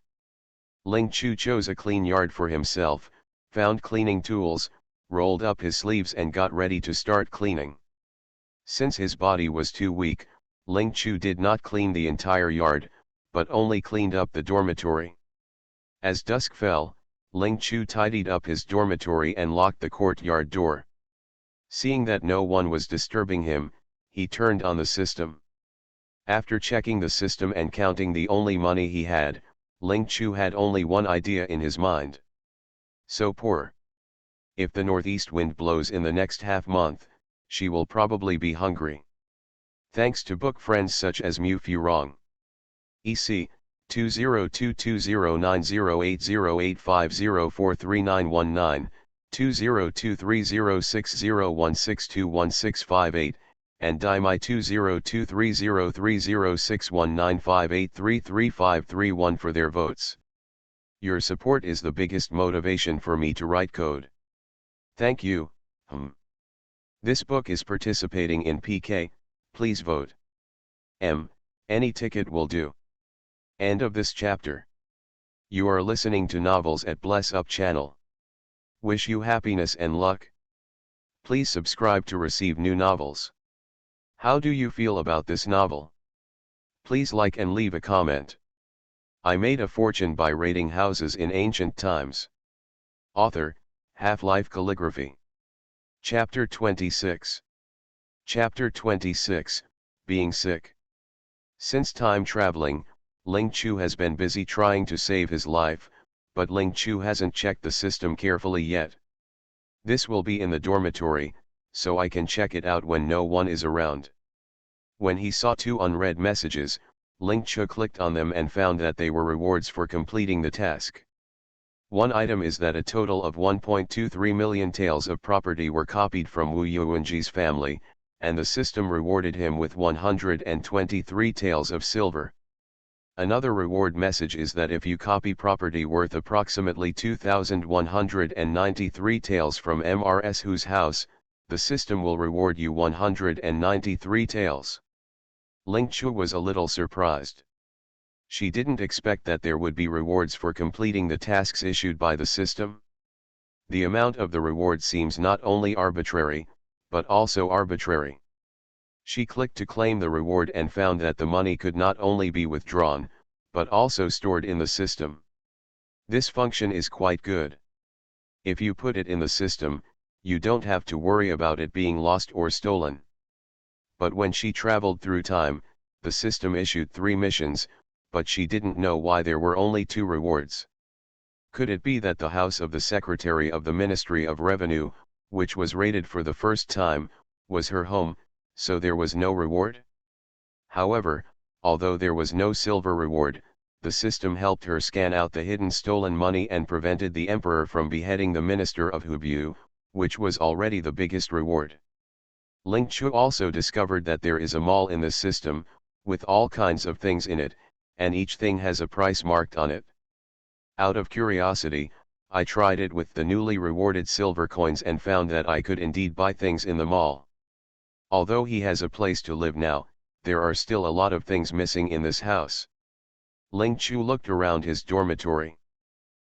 Ling Chu chose a clean yard for himself, found cleaning tools, rolled up his sleeves and got ready to start cleaning. Since his body was too weak, Ling Chu did not clean the entire yard, but only cleaned up the dormitory. As dusk fell, Ling Chu tidied up his dormitory and locked the courtyard door. Seeing that no one was disturbing him, he turned on the system. After checking the system and counting the only money he had, Ling Chu had only one idea in his mind. So poor. If the northeast wind blows in the next half-month, she will probably be hungry. Thanks to book friends such as Mu Furong. EC 20230908085043919202306016216165 and DIMI 202303061958333531 for their votes. Your support is the biggest motivation for me to write code. Thank you. This book is participating in PK, please vote. Any ticket will do. End of this chapter. You are listening to Novels at Bless Up channel. Wish you happiness and luck. Please subscribe to receive new novels. How do you feel about this novel? Please like and leave a comment. I made a fortune by raiding houses in ancient times. Author, Half-Life Calligraphy. Chapter 26. Chapter 26, Being Sick. Since time traveling, Ling Chu has been busy trying to save his life, but Ling Chu hasn't checked the system carefully yet. This will be in the dormitory, so I can check it out when no one is around. When he saw two unread messages, Ling Chu clicked on them and found that they were rewards for completing the task. One item is that a total of 1.23 million taels of property were copied from Wu Yuanji's family, and the system rewarded him with 123 taels of silver. Another reward message is that if you copy property worth approximately 2,193 taels from MRS Hu's house, the system will reward you 193 taels. Ling Chu was a little surprised. She didn't expect that there would be rewards for completing the tasks issued by the system. The amount of the reward seems not only arbitrary, but also arbitrary. She clicked to claim the reward and found that the money could not only be withdrawn, but also stored in the system. This function is quite good. If you put it in the system, you don't have to worry about it being lost or stolen. But when she traveled through time, the system issued 3 missions, but she didn't know why there were only 2 rewards. Could it be that the house of the Secretary of the Ministry of Revenue, which was raided for the first time, was her home, so there was no reward? However, although there was no silver reward, the system helped her scan out the hidden stolen money and prevented the emperor from beheading the minister of Hubyu, which was already the biggest reward. Ling Chu also discovered that there is a mall in the system, with all kinds of things in it, and each thing has a price marked on it. Out of curiosity, I tried it with the newly rewarded silver coins and found that I could indeed buy things in the mall. Although he has a place to live now, there are still a lot of things missing in this house. Ling Chu looked around his dormitory.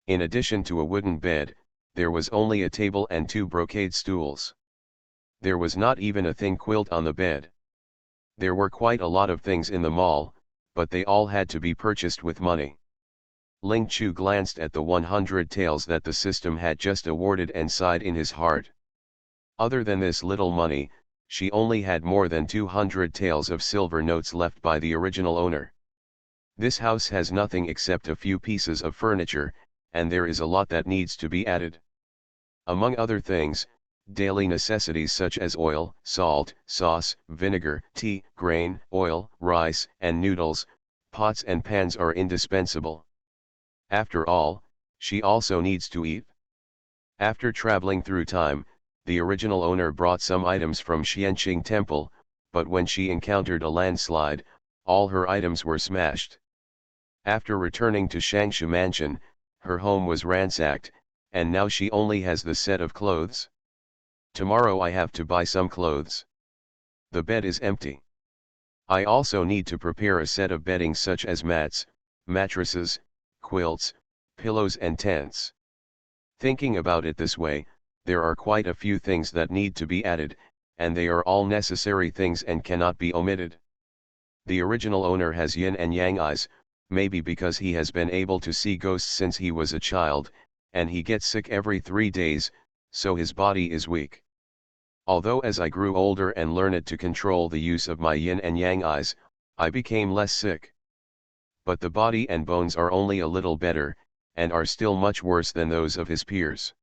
In addition to a wooden bed, there was only a table and 2 brocade stools. There was not even a thin quilt on the bed. There were quite a lot of things in the mall, but they all had to be purchased with money. Ling Chu glanced at the 100 taels that the system had just awarded and sighed in his heart. Other than this little money, she only had more than 200 taels of silver notes left by the original owner. This house has nothing except a few pieces of furniture, and there is a lot that needs to be added. Among other things, daily necessities such as oil, salt, sauce, vinegar, tea, grain, oil, rice, and noodles, pots and pans are indispensable. After all, she also needs to eat. After traveling through time, the original owner brought some items from Xianqing Temple, but when she encountered a landslide, all her items were smashed. After returning to Shangshu Mansion, her home was ransacked, and now she only has the set of clothes. Tomorrow I have to buy some clothes. The bed is empty. I also need to prepare a set of bedding such as mats, mattresses, quilts, pillows and tents. Thinking about it this way, there are quite a few things that need to be added, and they are all necessary things and cannot be omitted. The original owner has yin and yang eyes, maybe because he has been able to see ghosts since he was a child, and he gets sick every 3 days, so his body is weak. Although as I grew older and learned to control the use of my yin and yang eyes, I became less sick. But the body and bones are only a little better, and are still much worse than those of his peers.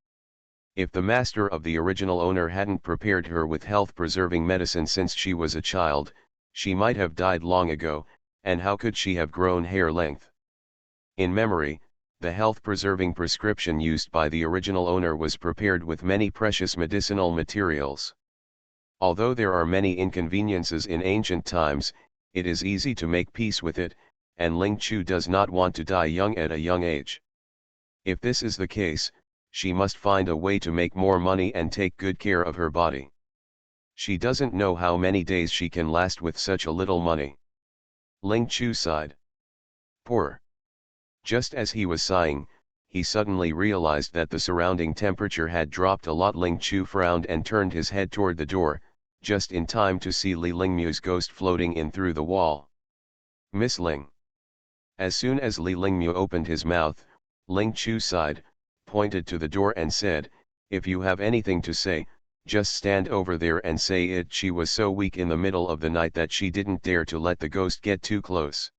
If the master of the original owner hadn't prepared her with health-preserving medicine since she was a child, she might have died long ago, and how could she have grown hair length? In memory, the health-preserving prescription used by the original owner was prepared with many precious medicinal materials. Although there are many inconveniences in ancient times, it is easy to make peace with it, and Ling Chu does not want to die young at a young age. If this is the case, she must find a way to make more money and take good care of her body. She doesn't know how many days she can last with such a little money. Ling Chu sighed. Poor. Just as he was sighing, he suddenly realized that the surrounding temperature had dropped a lot. Ling Chu frowned and turned his head toward the door, just in time to see Li Lingmu's ghost floating in through the wall. Miss Ling. As soon as Li Lingmu opened his mouth, Ling Chu sighed, pointed to the door and said, "If you have anything to say, just stand over there and say it." She was so weak in the middle of the night that she didn't dare to let the ghost get too close.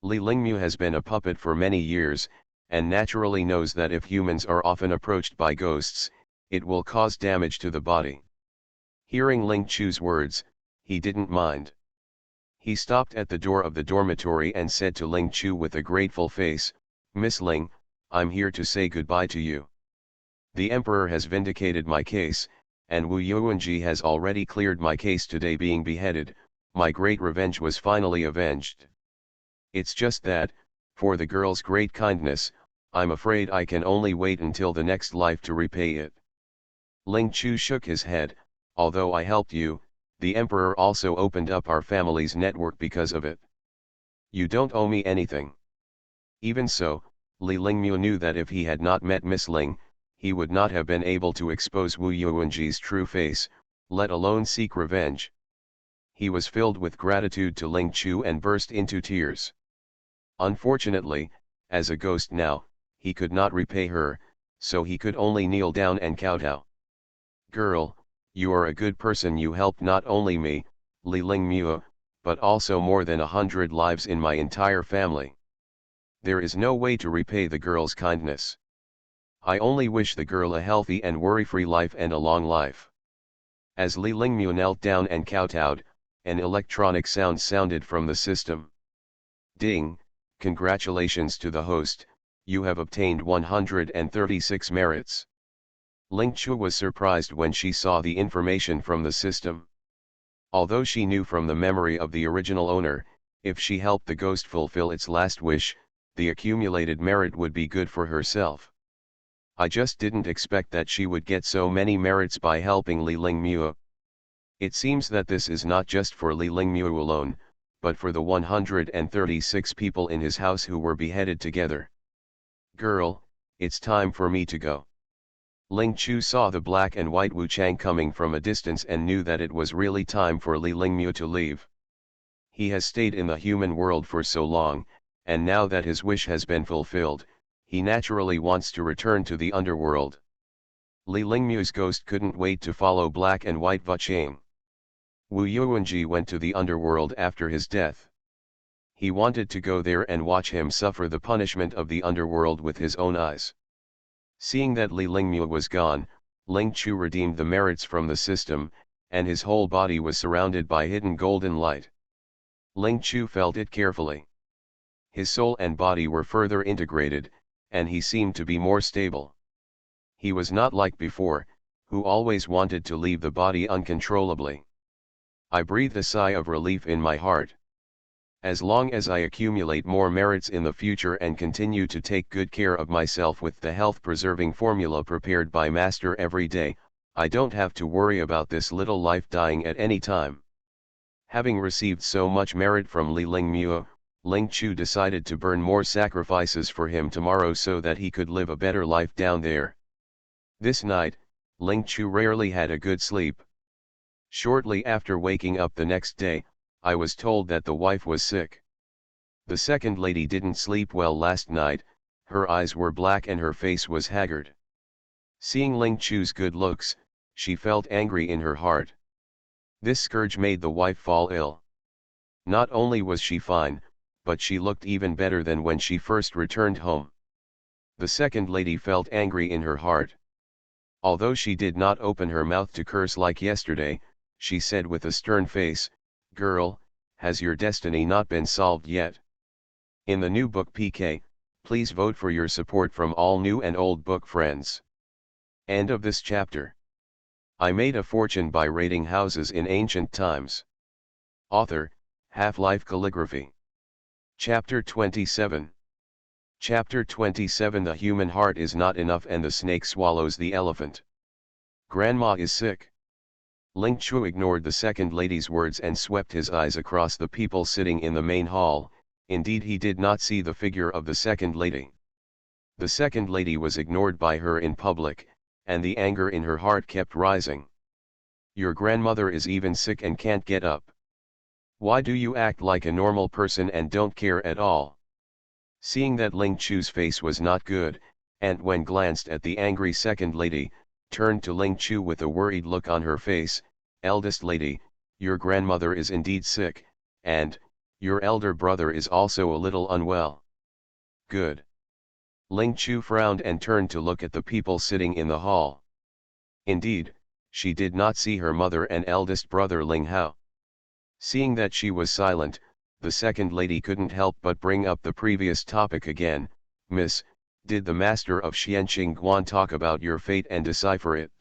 Li Lingmu has been a puppet for many years, and naturally knows that if humans are often approached by ghosts, it will cause damage to the body. Hearing Ling Chu's words, he didn't mind. He stopped at the door of the dormitory and said to Ling Chu with a grateful face, "Miss Ling, I'm here to say goodbye to you. The Emperor has vindicated my case, and Wu Yuanji has already cleared my case today being beheaded. My great revenge was finally avenged. It's just that, for the girl's great kindness, I'm afraid I can only wait until the next life to repay it." Ling Chu shook his head. "Although I helped you, the Emperor also opened up our family's network because of it. You don't owe me anything." Even so, Li Lingmu knew that if he had not met Miss Ling, he would not have been able to expose Wu Yuanji's true face, let alone seek revenge. He was filled with gratitude to Ling Chu and burst into tears. Unfortunately, as a ghost now, he could not repay her, so he could only kneel down and kowtow. "Girl, you are a good person. You helped not only me, Li Lingmu, but also more than 100 lives in my entire family. There is no way to repay the girl's kindness. I only wish the girl a healthy and worry-free life and a long life." As Li Lingmu knelt down and kowtowed, an electronic sound sounded from the system. "Ding, congratulations to the host, you have obtained 136 merits." Ling Chu was surprised when she saw the information from the system. Although she knew from the memory of the original owner, If she helped the ghost fulfill its last wish, the accumulated merit would be good for herself. I just didn't expect that she would get so many merits by helping Li Lingmu. It seems that this is not just for Li Lingmu alone, but for the 136 people in his house who were beheaded together. Girl, it's time for me to go. Ling Chu saw the black and white Wu Chang coming from a distance and knew that it was really time for Li Lingmu to leave. He has stayed in the human world for so long, and now that his wish has been fulfilled, he naturally wants to return to the underworld. Li Lingmu's ghost couldn't wait to follow black and white Wu Chang. Wu Yuanji went to the underworld after his death. He wanted to go there and watch him suffer the punishment of the underworld with his own eyes. Seeing that Li Lingmu was gone, Ling Chu redeemed the merits from the system, and his whole body was surrounded by hidden golden light. Ling Chu felt it carefully. His soul and body were further integrated, and he seemed to be more stable. He was not like before, who always wanted to leave the body uncontrollably. I breathed a sigh of relief in my heart. As long as I accumulate more merits in the future and continue to take good care of myself with the health-preserving formula prepared by Master every day, I don't have to worry about this little life dying at any time. Having received so much merit from Li Lingmu, Ling Chu decided to burn more sacrifices for him tomorrow so that he could live a better life down there. This night, Ling Chu rarely had a good sleep. Shortly after waking up the next day, I was told that the wife was sick. The second lady didn't sleep well last night, her eyes were black and her face was haggard. Seeing Ling Chu's good looks, she felt angry in her heart. This scourge made the wife fall ill. Not only was she fine, but she looked even better than when she first returned home. The second lady felt angry in her heart. Although she did not open her mouth to curse like yesterday, she said with a stern face, "Girl, has your destiny not been solved yet?" In the new book PK, please vote for your support from all new and old book friends. End of this chapter. I made a fortune by raiding houses in ancient times. Author, Half-Life Calligraphy. Chapter 27. Chapter 27. The human heart is not enough and the snake swallows the elephant. Grandma is sick. Ling Chu ignored the second lady's words and swept his eyes across the people sitting in the main hall. Indeed, he did not see the figure of the second lady. The second lady was ignored by her in public, and the anger in her heart kept rising. Your grandmother is even sick and can't get up. Why do you act like a normal person and don't care at all? Seeing that Ling Chu's face was not good, Aunt Wen glanced at the angry second lady, turned to Ling Chu with a worried look on her face. Eldest lady, your grandmother is indeed sick, and your elder brother is also a little unwell. Good. Ling Chu frowned and turned to look at the people sitting in the hall. Indeed, she did not see her mother and eldest brother Ling Hao. Seeing that she was silent, the second lady couldn't help but bring up the previous topic again. Miss, did the master of Xianqing Guan talk about your fate and decipher it?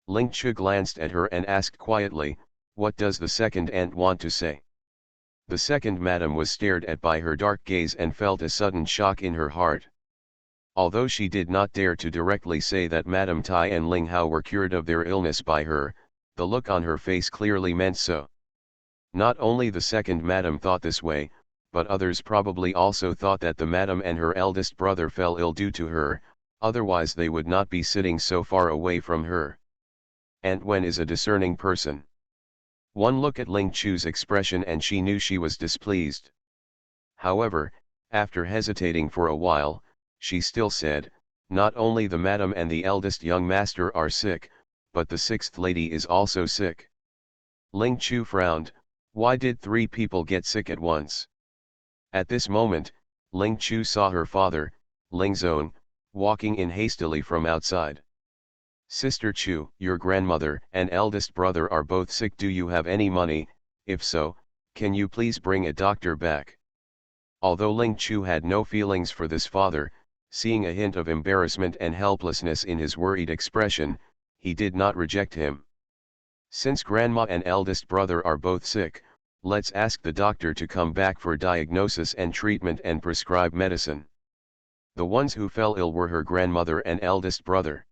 Ling Chu glanced at her and asked quietly, what does the second aunt want to say? The second madam was stared at by her dark gaze and felt a sudden shock in her heart. Although she did not dare to directly say that Madam Tai and Ling Hao were cured of their illness by her, the look on her face clearly meant so. Not only the second madam thought this way, but others probably also thought that the madam and her eldest brother fell ill due to her, otherwise they would not be sitting so far away from her. Aunt Wen is a discerning person. One look at Ling Chu's expression and she knew she was displeased. However, after hesitating for a while, she still said, not only the madam and the eldest young master are sick, but the sixth lady is also sick. Ling Chu frowned. Why did 3 people get sick at once? At this moment, Ling Chu saw her father, Ling Zong, walking in hastily from outside. Sister Chu, your grandmother and eldest brother are both sick. Do you have any money? If so, can you please bring a doctor back? Although Ling Chu had no feelings for this father, seeing a hint of embarrassment and helplessness in his worried expression, he did not reject him. Since grandma and eldest brother are both sick, Let's ask the doctor to come back for diagnosis and treatment and prescribe medicine. The ones who fell ill were her grandmother and eldest brother.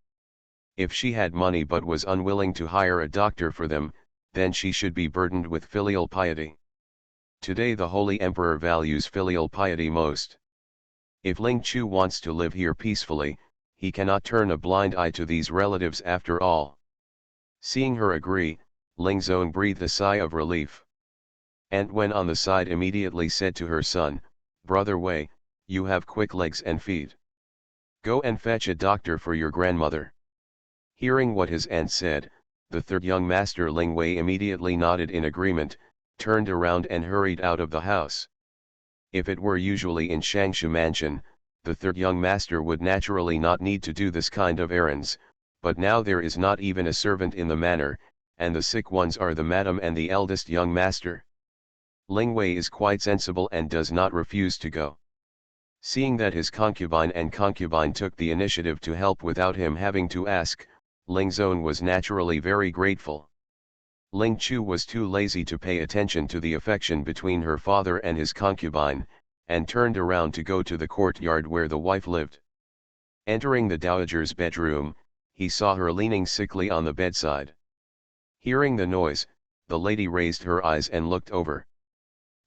If she had money but was unwilling to hire a doctor for them, then she should be burdened with filial piety. Today the Holy Emperor values filial piety most. If Ling Chu wants to live here peacefully, he cannot turn a blind eye to these relatives after all. Seeing her agree, Ling Zong breathed a sigh of relief. Aunt Wen on the side immediately said to her son, "Brother Wei, you have quick legs and feet. Go and fetch a doctor for your grandmother." Hearing what his aunt said, the third young master Ling Wei immediately nodded in agreement, turned around and hurried out of the house. If it were usually in Shangshu Mansion, the third young master would naturally not need to do this kind of errands, but now there is not even a servant in the manor, and the sick ones are the madam and the eldest young master. Ling Wei is quite sensible and does not refuse to go. Seeing that his concubine took the initiative to help without him having to ask, Ling Zong was naturally very grateful. Ling Chu was too lazy to pay attention to the affection between her father and his concubine, and turned around to go to the courtyard where the wife lived. Entering the dowager's bedroom, he saw her leaning sickly on the bedside. Hearing the noise, the lady raised her eyes and looked over.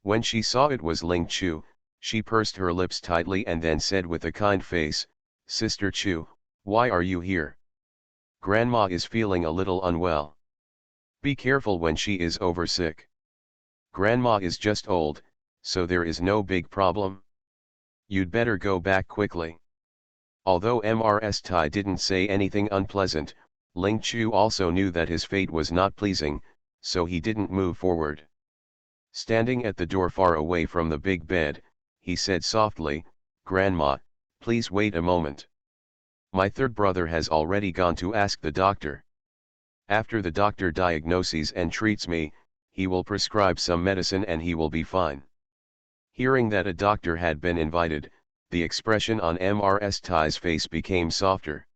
When she saw it was Ling Chu, she pursed her lips tightly and then said with a kind face, "Sister Chu, why are you here? Grandma is feeling a little unwell. Be careful when she is over sick. Grandma is just old, so there is no big problem. You'd better go back quickly." Although Mrs. Tai didn't say anything unpleasant, Ling Chu also knew that his fate was not pleasing, so he didn't move forward. Standing at the door far away from the big bed, he said softly, "Grandma, please wait a moment. My third brother has already gone to ask the doctor. After the doctor diagnoses and treats me, he will prescribe some medicine and he will be fine." Hearing that a doctor had been invited, the expression on Mrs. Tai's face became softer.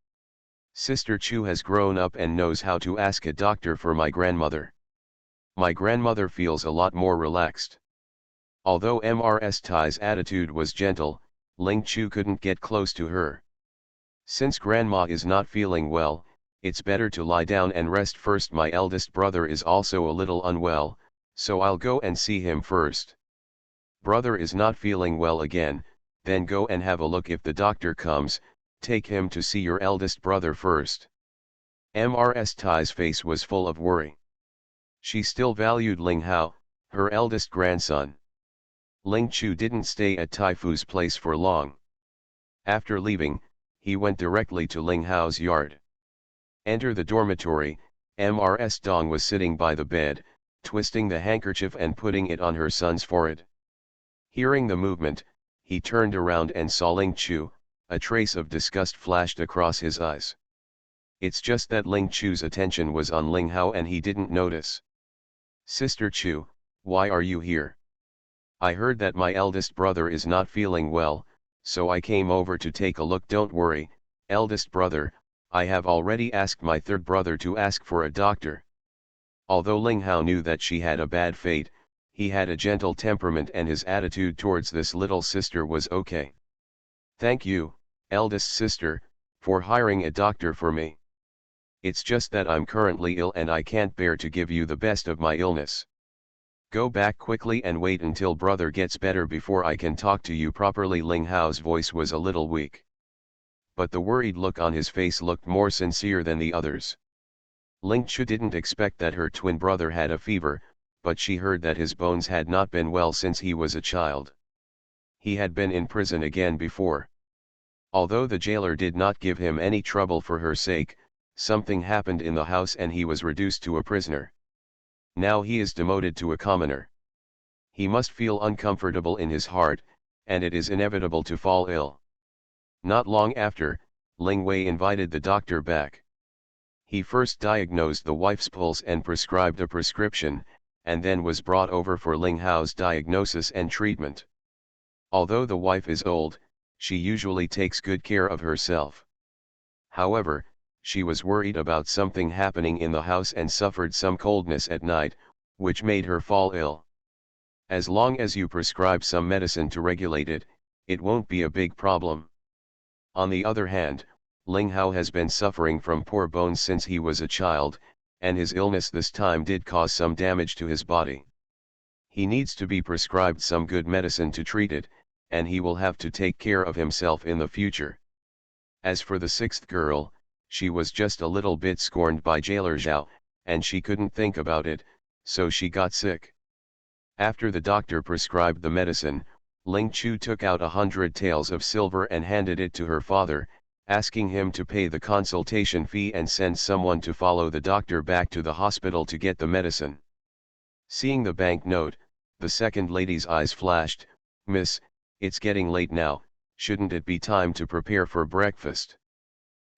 "Sister Chu has grown up and knows how to ask a doctor for my grandmother. My grandmother feels a lot more relaxed." Although Mrs. Tai's attitude was gentle, Ling Chu couldn't get close to her. "Since grandma is not feeling well, it's better to lie down and rest first. My eldest brother is also a little unwell, so I'll go and see him first. Brother is not feeling well again, then go and have a look. If the doctor comes, take him to see your eldest brother first." Mrs. Tai's face was full of worry. She still valued Ling Hao, her eldest grandson. Ling Chu didn't stay at Tai Fu's place for long. After leaving, he went directly to Ling Hao's yard. Enter the dormitory. Mrs. Dong was sitting by the bed, twisting the handkerchief and putting it on her son's forehead. Hearing the movement, he turned around and saw Ling Chu. A trace of disgust flashed across his eyes. It's just that Ling Chu's attention was on Ling Hao and he didn't notice. "Sister Chu, why are you here?" "I heard that my eldest brother is not feeling well, so I came over to take a look." "Don't worry, eldest brother, I have already asked my third brother to ask for a doctor." Although Ling Hao knew that she had a bad fate, he had a gentle temperament and his attitude towards this little sister was okay. "Thank you, eldest sister, for hiring a doctor for me. It's just that I'm currently ill and I can't bear to give you the best of my illness. Go back quickly and wait until brother gets better before I can talk to you properly." Ling Hao's voice was a little weak, but the worried look on his face looked more sincere than the others. Ling Chu didn't expect that her twin brother had a fever, but she heard that his bones had not been well since he was a child. He had been in prison again before. Although the jailer did not give him any trouble for her sake, something happened in the house and he was reduced to a prisoner. Now he is demoted to a commoner. He must feel uncomfortable in his heart, and it is inevitable to fall ill. Not long after, Ling Wei invited the doctor back. He first diagnosed the wife's pulse and prescribed a prescription, and then was brought over for Ling Hao's diagnosis and treatment. Although the wife is old, she usually takes good care of herself. However, she was worried about something happening in the house and suffered some coldness at night, which made her fall ill. As long as you prescribe some medicine to regulate it, it won't be a big problem. On the other hand, Ling Hao has been suffering from poor bones since he was a child, and his illness this time did cause some damage to his body. He needs to be prescribed some good medicine to treat it, and he will have to take care of himself in the future. As for the sixth girl, she was just a little bit scorned by jailer Zhao, and she couldn't think about it, so she got sick. After the doctor prescribed the medicine, Ling Chu took out 100 taels of silver and handed it to her father, asking him to pay the consultation fee and send someone to follow the doctor back to the hospital to get the medicine. Seeing the bank note, the second lady's eyes flashed. "Miss, it's getting late now, shouldn't it be time to prepare for breakfast?"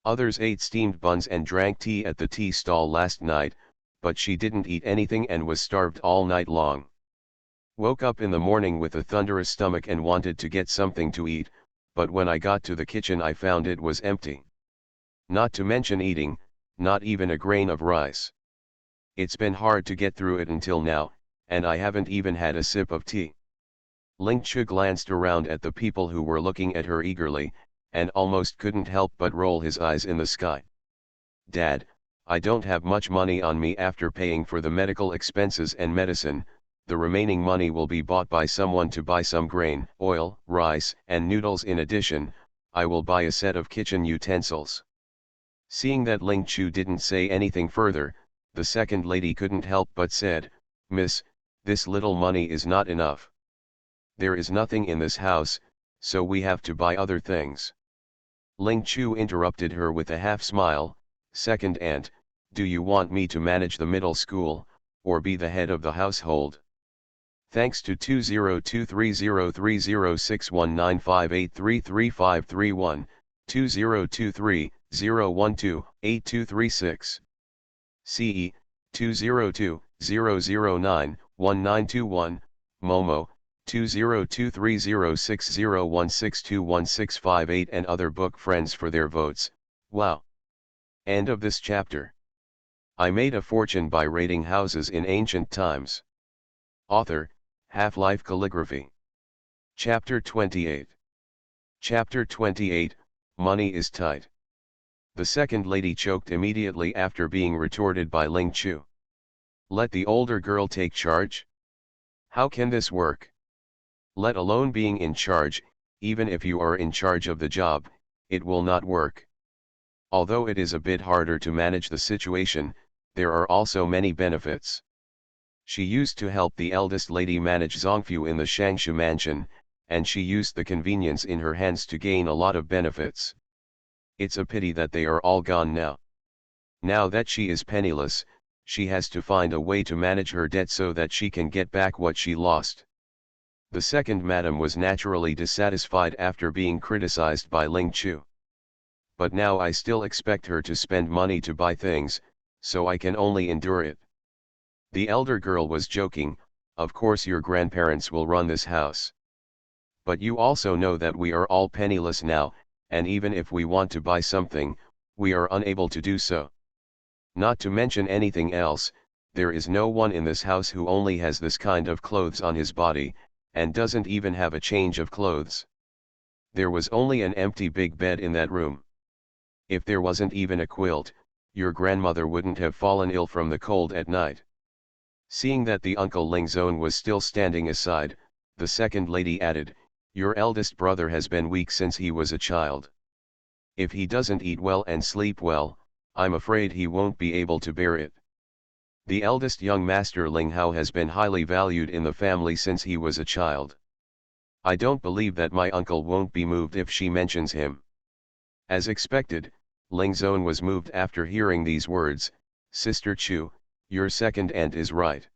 Others ate steamed buns and drank tea at the tea stall last night, but she didn't eat anything and was starved all night long. Woke up in the morning with a thunderous stomach and wanted to get something to eat, but when I got to the kitchen I found it was empty. Not to mention eating, not even a grain of rice. It's been hard to get through it until now, and I haven't even had a sip of tea. Ling Chu glanced around at the people who were looking at her eagerly, and almost couldn't help but roll his eyes in the sky. "Dad, I don't have much money on me after paying for the medical expenses and medicine. The remaining money will be bought by someone to buy some grain, oil, rice, and noodles. In addition, I will buy a set of kitchen utensils." Seeing that Ling Chu didn't say anything further, the second lady couldn't help but said, "Miss, this little money is not enough. There is nothing in this house, so we have to buy other things." Ling Chu interrupted her with a half smile. "Second aunt, do you want me to manage the middle school, or be the head of the household?" Thanks to 202303061958333531, 2023-012-8236. CE, 202-009-1921, Momo, 20230601621658 and other book friends for their votes. Wow! End of this chapter. I made a fortune by raiding houses in ancient times. Author, Half-Life Calligraphy. Chapter 28. Chapter 28, Money is Tight. The second lady choked immediately after being retorted by Ling Chu. "Let the older girl take charge? How can this work? Let alone being in charge, even if you are in charge of the job, it will not work. Although it is a bit harder to manage the situation, there are also many benefits." She used to help the eldest lady manage Zongfu in the Shangshu mansion, and she used the convenience in her hands to gain a lot of benefits. It's a pity that they are all gone now. Now that she is penniless, she has to find a way to manage her debt so that she can get back what she lost. The second madam was naturally dissatisfied after being criticized by Ling Chu. "But now I still expect her to spend money to buy things, so I can only endure it." The elder girl was joking. "Of course your grandparents will run this house. But you also know that we are all penniless now, and even if we want to buy something, we are unable to do so. Not to mention anything else, there is no one in this house who only has this kind of clothes on his body, and doesn't even have a change of clothes. There was only an empty big bed in that room. If there wasn't even a quilt, your grandmother wouldn't have fallen ill from the cold at night." Seeing that the uncle Lingzone was still standing aside, the second lady added, "Your eldest brother has been weak since he was a child. If he doesn't eat well and sleep well, I'm afraid he won't be able to bear it. The eldest young master Ling Hao has been highly valued in the family since he was a child. I don't believe that my uncle won't be moved if she mentions him." As expected, Lingzone was moved after hearing these words. "Sister Chu, your second aunt is right.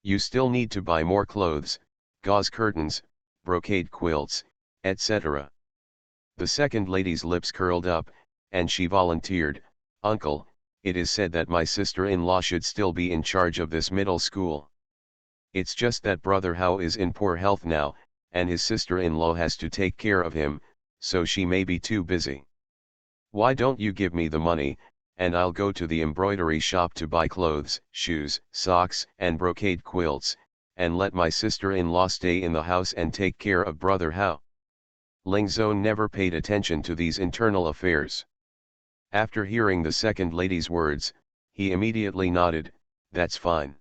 You still need to buy more clothes, gauze curtains, brocade quilts, etc." The second lady's lips curled up, and she volunteered, "Uncle, it is said that my sister-in-law should still be in charge of this middle school. It's just that Brother Hao is in poor health now, and his sister-in-law has to take care of him, so she may be too busy. Why don't you give me the money, and I'll go to the embroidery shop to buy clothes, shoes, socks, and brocade quilts, and let my sister-in-law stay in the house and take care of brother Hao. Ling Zong never paid attention to these internal affairs. After hearing the second lady's words, he immediately nodded, "That's fine."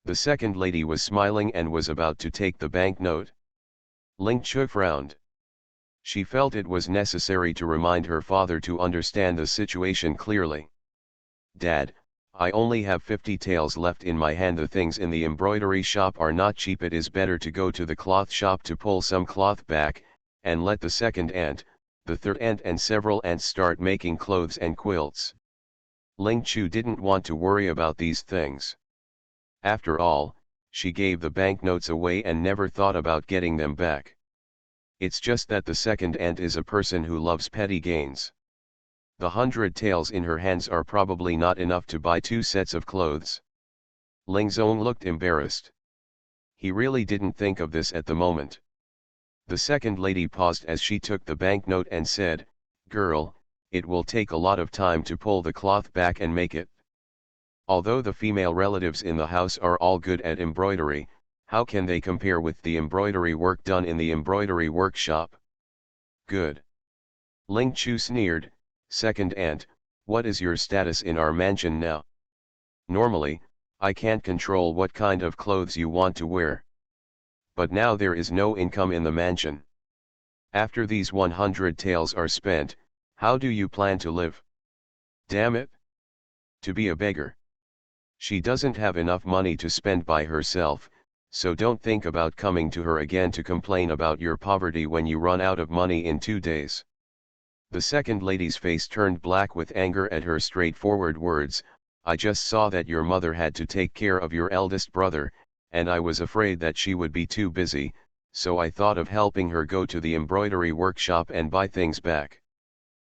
The second lady was smiling and was about to take the banknote. Ling Chu frowned. She felt it was necessary to remind her father to understand the situation clearly. "Dad, I only have 50 taels left in my hand. The things in the embroidery shop are not cheap. It is better to go to the cloth shop to pull some cloth back, and let the second aunt, the third aunt and several aunts start making clothes and quilts." Ling Chu didn't want to worry about these things. After all, she gave the banknotes away and never thought about getting them back. It's just that the second aunt is a person who loves petty gains. The 100 taels in her hands are probably not enough to buy 2 sets of clothes. Ling Zong looked embarrassed. He really didn't think of this at the moment. The second lady paused as she took the banknote and said, "Girl, it will take a lot of time to pull the cloth back and make it. Although the female relatives in the house are all good at embroidery, how can they compare with the embroidery work done in the embroidery workshop?" "Good." Ling Chu sneered, "Second aunt, what is your status in our mansion now? Normally, I can't control what kind of clothes you want to wear. But now there is no income in the mansion. After these 100 taels are spent, how do you plan to live? Damn it! To be a beggar. She doesn't have enough money to spend by herself, so don't think about coming to her again to complain about your poverty when you run out of money in 2 days." The second lady's face turned black with anger at her straightforward words. "I just saw that your mother had to take care of your eldest brother, and I was afraid that she would be too busy, so I thought of helping her go to the embroidery workshop and buy things back.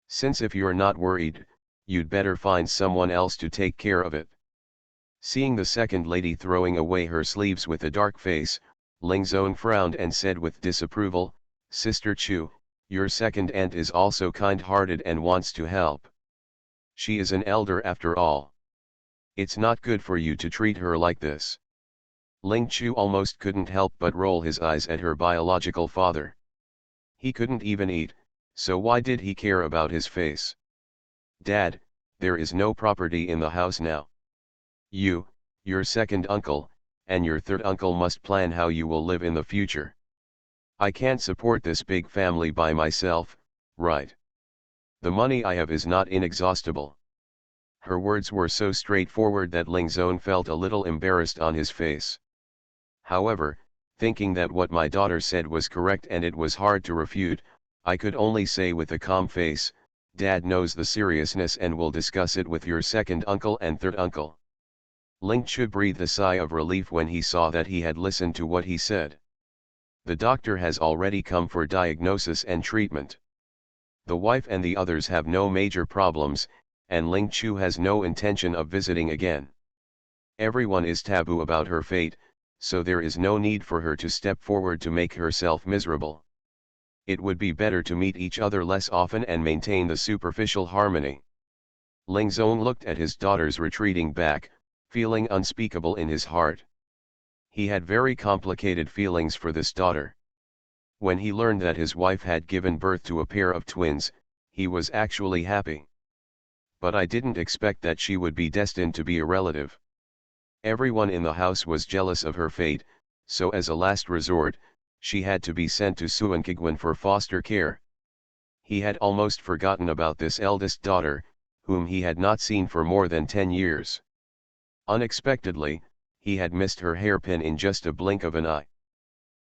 Since if you're not worried, you'd better find someone else to take care of it." Seeing the second lady throwing away her sleeves with a dark face, Ling Zong frowned and said with disapproval, "Sister Chu, your second aunt is also kind-hearted and wants to help. She is an elder after all. It's not good for you to treat her like this." Ling Chu almost couldn't help but roll his eyes at her biological father. He couldn't even eat, so why did he care about his face? "Dad, there is no property in the house now. You, your second uncle, and your third uncle must plan how you will live in the future. I can't support this big family by myself, right? The money I have is not inexhaustible." Her words were so straightforward that Ling Zong felt a little embarrassed on his face. However, thinking that what my daughter said was correct and it was hard to refute, I could only say with a calm face, "Dad knows the seriousness and will discuss it with your second uncle and third uncle." Ling Chu breathed a sigh of relief when he saw that he had listened to what he said. The doctor has already come for diagnosis and treatment. The wife and the others have no major problems, and Ling Chu has no intention of visiting again. Everyone is taboo about her fate, so there is no need for her to step forward to make herself miserable. It would be better to meet each other less often and maintain the superficial harmony. Ling Zong looked at his daughter's retreating back, feeling unspeakable in his heart. He had very complicated feelings for this daughter. When he learned that his wife had given birth to a pair of twins, he was actually happy. But I didn't expect that she would be destined to be a relative. Everyone in the house was jealous of her fate, so as a last resort, she had to be sent to Suankigwan for foster care. He had almost forgotten about this eldest daughter, whom he had not seen for more than 10 years. Unexpectedly, he had missed her hairpin in just a blink of an eye.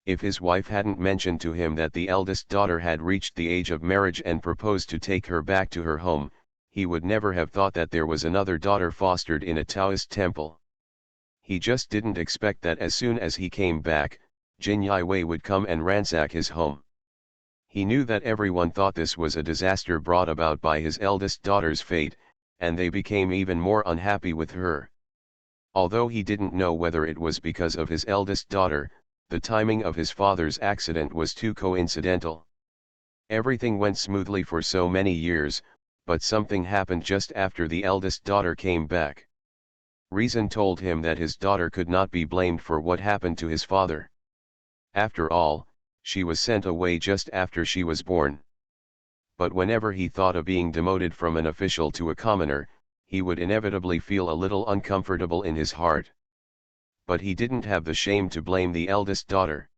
If his wife hadn't mentioned to him that the eldest daughter had reached the age of marriage and proposed to take her back to her home, he would never have thought that there was another daughter fostered in a Taoist temple. He just didn't expect that as soon as he came back, Jin Yiwei would come and ransack his home. He knew that everyone thought this was a disaster brought about by his eldest daughter's fate, and they became even more unhappy with her. Although he didn't know whether it was because of his eldest daughter, the timing of his father's accident was too coincidental. Everything went smoothly for so many years, but something happened just after the eldest daughter came back. Reason told him that his daughter could not be blamed for what happened to his father. After all, she was sent away just after she was born. But whenever he thought of being demoted from an official to a commoner, he would inevitably feel a little uncomfortable in his heart. But he didn't have the shame to blame the eldest daughter.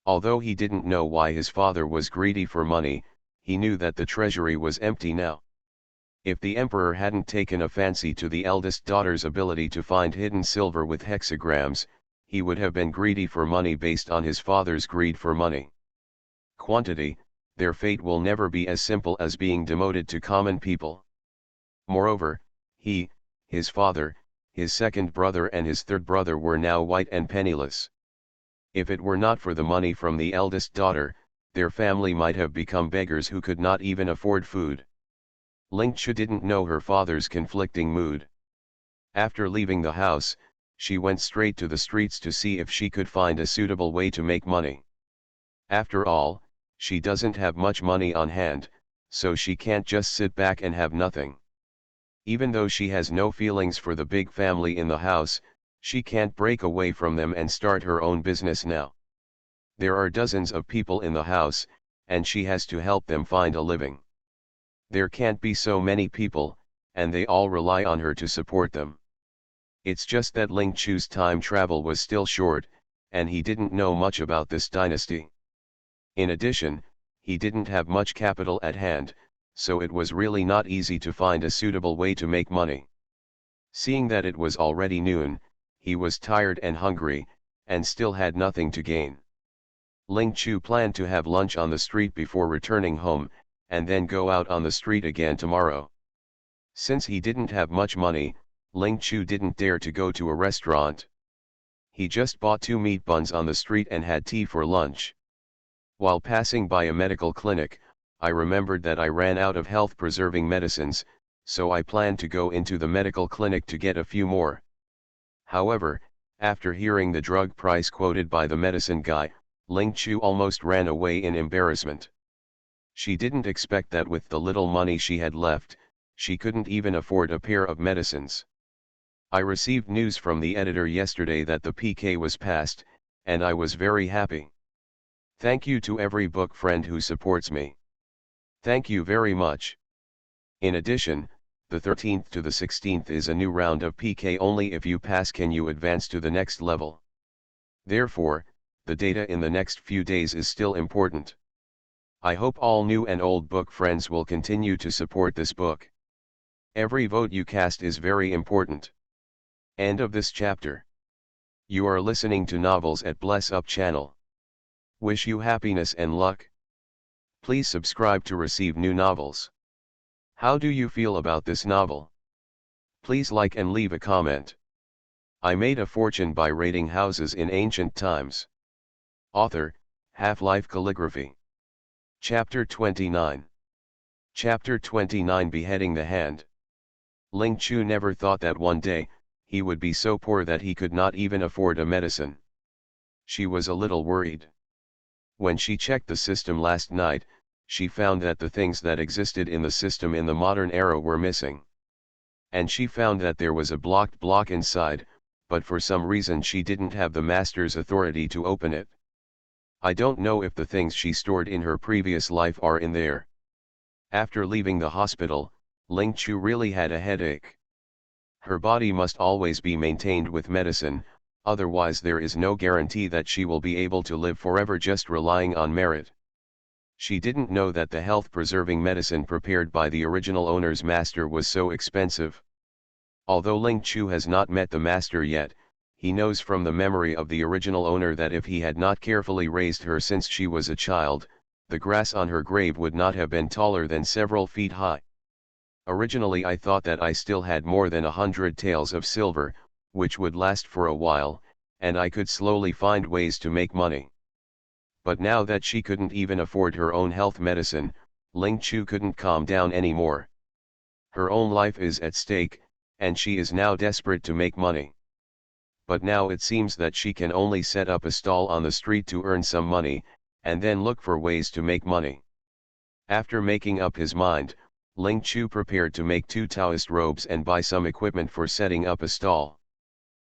Although he didn't know why his father was greedy for money, he knew that the treasury was empty now. If the emperor hadn't taken a fancy to the eldest daughter's ability to find hidden silver with hexagrams, he would have been greedy for money based on his father's greed for money. Quantity, their fate will never be as simple as being demoted to common people. Moreover, he, his father, his second brother and his third brother were now white and penniless. If it were not for the money from the eldest daughter, their family might have become beggars who could not even afford food. Ling Chu didn't know her father's conflicting mood. After leaving the house, she went straight to the streets to see if she could find a suitable way to make money. After all, she doesn't have much money on hand, so she can't just sit back and have nothing. Even though she has no feelings for the big family in the house, she can't break away from them and start her own business now. There are dozens of people in the house, and she has to help them find a living. There can't be so many people, and they all rely on her to support them. It's just that Ling Chu's time travel was still short, and he didn't know much about this dynasty. In addition, he didn't have much capital at hand, so it was really not easy to find a suitable way to make money. Seeing that it was already noon, he was tired and hungry, and still had nothing to gain. Ling Chu planned to have lunch on the street before returning home, and then go out on the street again tomorrow. Since he didn't have much money, Ling Chu didn't dare to go to a restaurant. He just bought 2 meat buns on the street and had tea for lunch. While passing by a medical clinic, I remembered that I ran out of health-preserving medicines, so I planned to go into the medical clinic to get a few more. However, after hearing the drug price quoted by the medicine guy, Ling Chu almost ran away in embarrassment. She didn't expect that with the little money she had left, she couldn't even afford a pair of medicines. I received news from the editor yesterday that the PK was passed, and I was very happy. Thank you to every book friend who supports me. Thank you very much. In addition, the 13th to the 16th is a new round of PK. Only if you pass can you advance to the next level. Therefore, the data in the next few days is still important. I hope all new and old book friends will continue to support this book. Every vote you cast is very important. End of this chapter. You are listening to Novels at Bless Up channel. Wish you happiness and luck. Please subscribe to receive new novels. How do you feel about this novel? Please like and leave a comment. I made a fortune by raiding houses in ancient times. Author, Half-Life Calligraphy. Chapter 29. Chapter 29 Beheading the Hand. Ling Chu never thought that one day, he would be so poor that he could not even afford a medicine. She was a little worried. When she checked the system last night, she found that the things that existed in the system in the modern era were missing. And she found that there was a blocked block inside, but for some reason she didn't have the master's authority to open it. I don't know if the things she stored in her previous life are in there. After leaving the hospital, Ling Chu really had a headache. Her body must always be maintained with medicine, otherwise there is no guarantee that she will be able to live forever just relying on merit. She didn't know that the health-preserving medicine prepared by the original owner's master was so expensive. Although Ling Chu has not met the master yet, he knows from the memory of the original owner that if he had not carefully raised her since she was a child, the grass on her grave would not have been taller than several feet high. Originally I thought that I still had more than 100 taels of silver, which would last for a while, and I could slowly find ways to make money. But now that she couldn't even afford her own health medicine, Ling Chu couldn't calm down anymore. Her own life is at stake, and she is now desperate to make money. But now it seems that she can only set up a stall on the street to earn some money, and then look for ways to make money. After making up his mind, Ling Chu prepared to make 2 Taoist robes and buy some equipment for setting up a stall.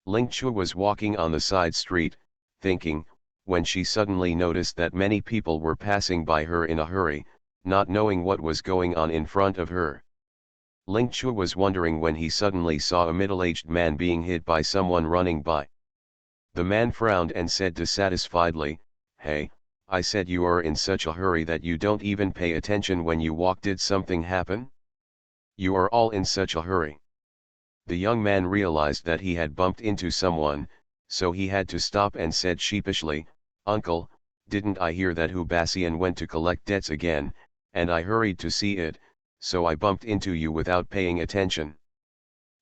Ling Chu was walking on the side street, thinking, when she suddenly noticed that many people were passing by her in a hurry, not knowing what was going on in front of her. Ling Chu was wondering when he suddenly saw a middle-aged man being hit by someone running by. The man frowned and said dissatisfiedly, "Hey, I said you are in such a hurry that you don't even pay attention when you walk. Did something happen? You are all in such a hurry." The young man realized that he had bumped into someone, so he had to stop and said sheepishly, "Uncle, didn't I hear that Hubassian went to collect debts again, and I hurried to see it, so I bumped into you without paying attention."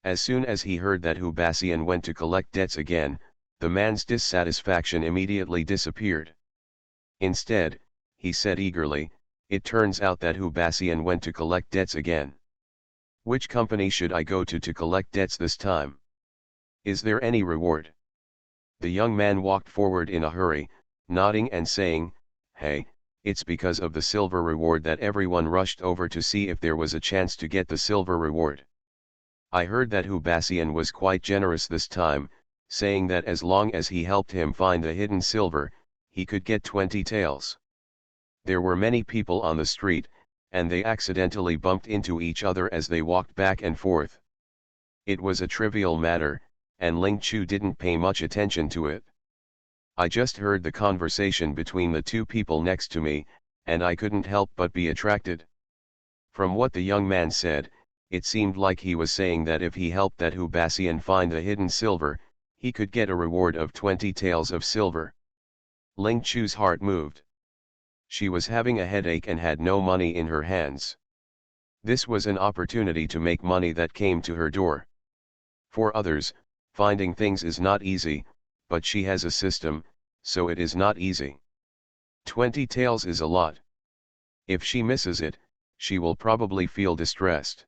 As soon as he heard that Hubassian went to collect debts again, the man's dissatisfaction immediately disappeared. Instead, he said eagerly, "It turns out that Hubassian went to collect debts again. Which company should I go to collect debts this time? Is there any reward?" The young man walked forward in a hurry, nodding and saying, "Hey, it's because of the silver reward that everyone rushed over to see if there was a chance to get the silver reward. I heard that Hubassian was quite generous this time, saying that as long as he helped him find the hidden silver, he could get 20 taels. There were many people on the street, and they accidentally bumped into each other as they walked back and forth. It was a trivial matter, and Ling Chu didn't pay much attention to it. I just heard the conversation between the two people next to me, and I couldn't help but be attracted." From what the young man said, it seemed like he was saying that if he helped that Hubassian find the hidden silver, he could get a reward of 20 taels of silver. Ling Chu's heart moved. She was having a headache and had no money in her hands. This was an opportunity to make money that came to her door. For others, finding things is not easy, but she has a system, so it is not easy. 20 taels is a lot. If she misses it, she will probably feel distressed.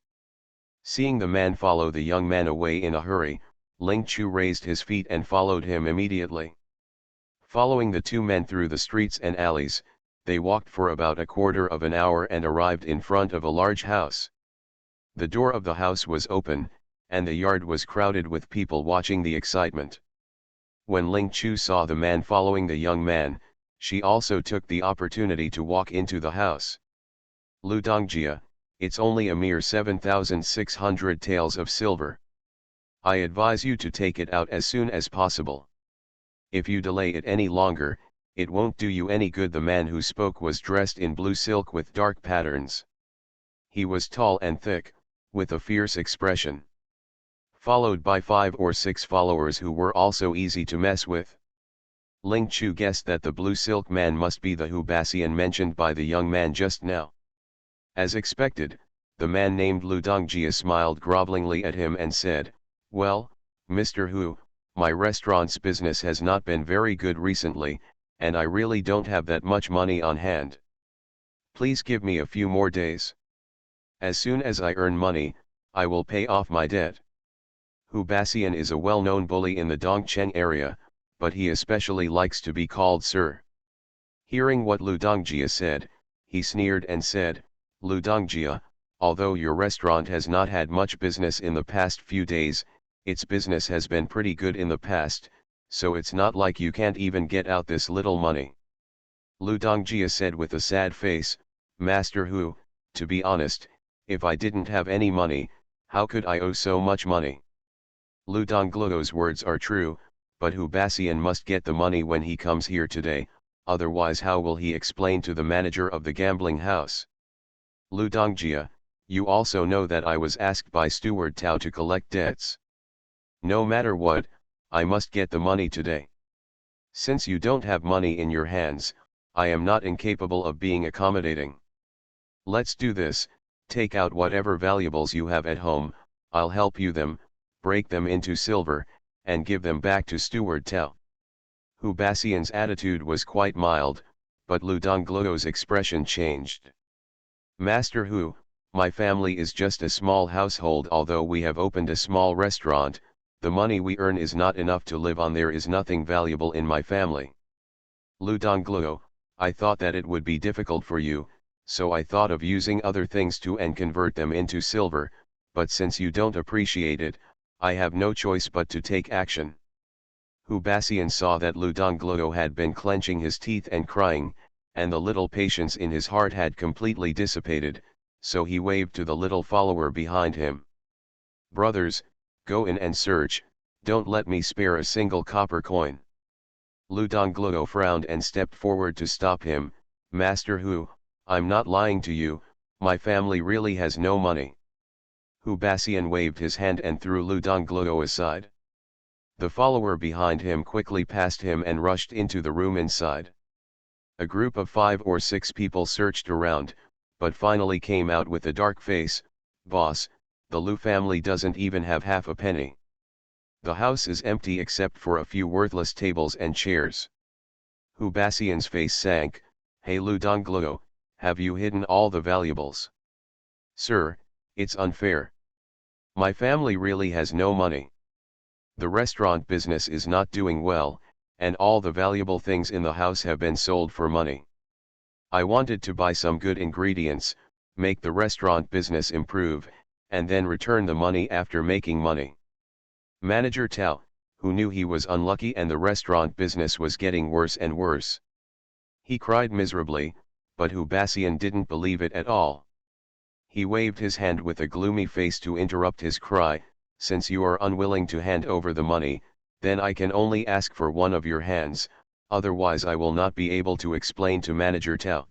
Seeing the man follow the young man away in a hurry, Ling Chu raised his feet and followed him immediately. Following the two men through the streets and alleys, they walked for about a quarter of an hour and arrived in front of a large house. The door of the house was open, and the yard was crowded with people watching the excitement. When Ling Chu saw the man following the young man, she also took the opportunity to walk into the house. "Lu Dongjia, it's only a mere 7,600 taels of silver. I advise you to take it out as soon as possible. If you delay it any longer, it won't do you any good." The man who spoke was dressed in blue silk with dark patterns. He was tall and thick, with a fierce expression, followed by 5 or 6 followers who were also easy to mess with. Ling Chu guessed that the blue silk man must be the Hubassian mentioned by the young man just now. As expected, the man named Lu Dongjia smiled grovelingly at him and said, "Well, Mr. Hu, my restaurant's business has not been very good recently, and I really don't have that much money on hand. Please give me a few more days. As soon as I earn money, I will pay off my debt." Hubassian is a well-known bully in the Dongcheng area, but he especially likes to be called sir. Hearing what Lu Dongjia said, he sneered and said, "Lu Dongjia, although your restaurant has not had much business in the past few days, its business has been pretty good in the past, so it's not like you can't even get out this little money." Lu Dongjia said with a sad face, "Master Hu, to be honest, if I didn't have any money, how could I owe so much money?" Lu Donglio's words are true, but Hubassian must get the money when he comes here today, otherwise how will he explain to the manager of the gambling house? "Lu Dongjia, you also know that I was asked by Steward Tao to collect debts. No matter what, I must get the money today. Since you don't have money in your hands, I am not incapable of being accommodating. Let's do this, take out whatever valuables you have at home, I'll help you them, break them into silver, and give them back to Steward Tao." Hubassian's attitude was quite mild, but Lu Donglio's expression changed. "Master Hu, my family is just a small household. Although we have opened a small restaurant, the money we earn is not enough to live on. There is nothing valuable in my family. Lu Donglio, I thought that it would be difficult for you, so I thought of using other things too and convert them into silver, but since you don't appreciate it, I have no choice but to take action. Hu Bassian saw that Lu Dongluo had been clenching his teeth and crying, and the little patience in his heart had completely dissipated, so he waved to the little follower behind him. Brothers, go in and search, don't let me spare a single copper coin. Lu Dongluo frowned and stepped forward to stop him. Master Hu, I'm not lying to you, my family really has no money. Hu Bassian waved his hand and threw Lu Dongluo aside. The follower behind him quickly passed him and rushed into the room inside. A group of 5 or 6 people searched around, but finally came out with a dark face. Boss, the Lu family doesn't even have half a penny. The house is empty except for a few worthless tables and chairs. Hu Bassian's face sank. Hey Lu Dongluo, have you hidden all the valuables? Sir, it's unfair. My family really has no money. The restaurant business is not doing well, and all the valuable things in the house have been sold for money. I wanted to buy some good ingredients, make the restaurant business improve, and then return the money after making money. Manager Tao, who knew he was unlucky and the restaurant business was getting worse and worse. He cried miserably, but Hu Bassian didn't believe it at all. He waved his hand with a gloomy face to interrupt his cry. Since you are unwilling to hand over the money, then I can only ask for one of your hands, otherwise I will not be able to explain to Manager Tao.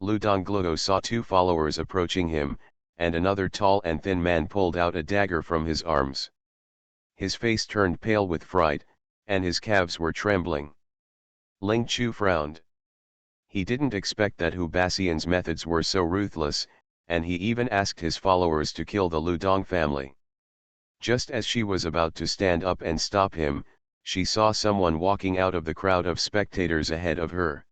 Lu Dongluo saw 2 followers approaching him, and another tall and thin man pulled out a dagger from his arms. His face turned pale with fright, and his calves were trembling. Ling Chu frowned. He didn't expect that Hu Bassian's methods were so ruthless, and he even asked his followers to kill the Lu Dong family. Just as she was about to stand up and stop him, she saw someone walking out of the crowd of spectators ahead of her.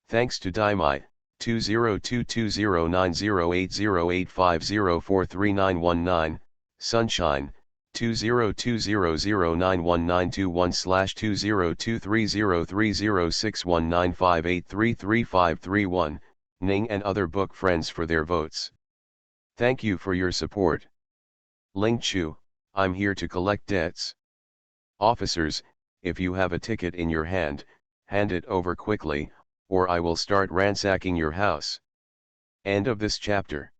Thanks to Daimai, 202209080850439119, Sunshine, 2020091921/202303061958333531, Ning and other book friends for their votes. Thank you for your support. Ling Chu, I'm here to collect debts. Officers, if you have a ticket in your hand it over quickly, or I will start ransacking your house. End of this chapter.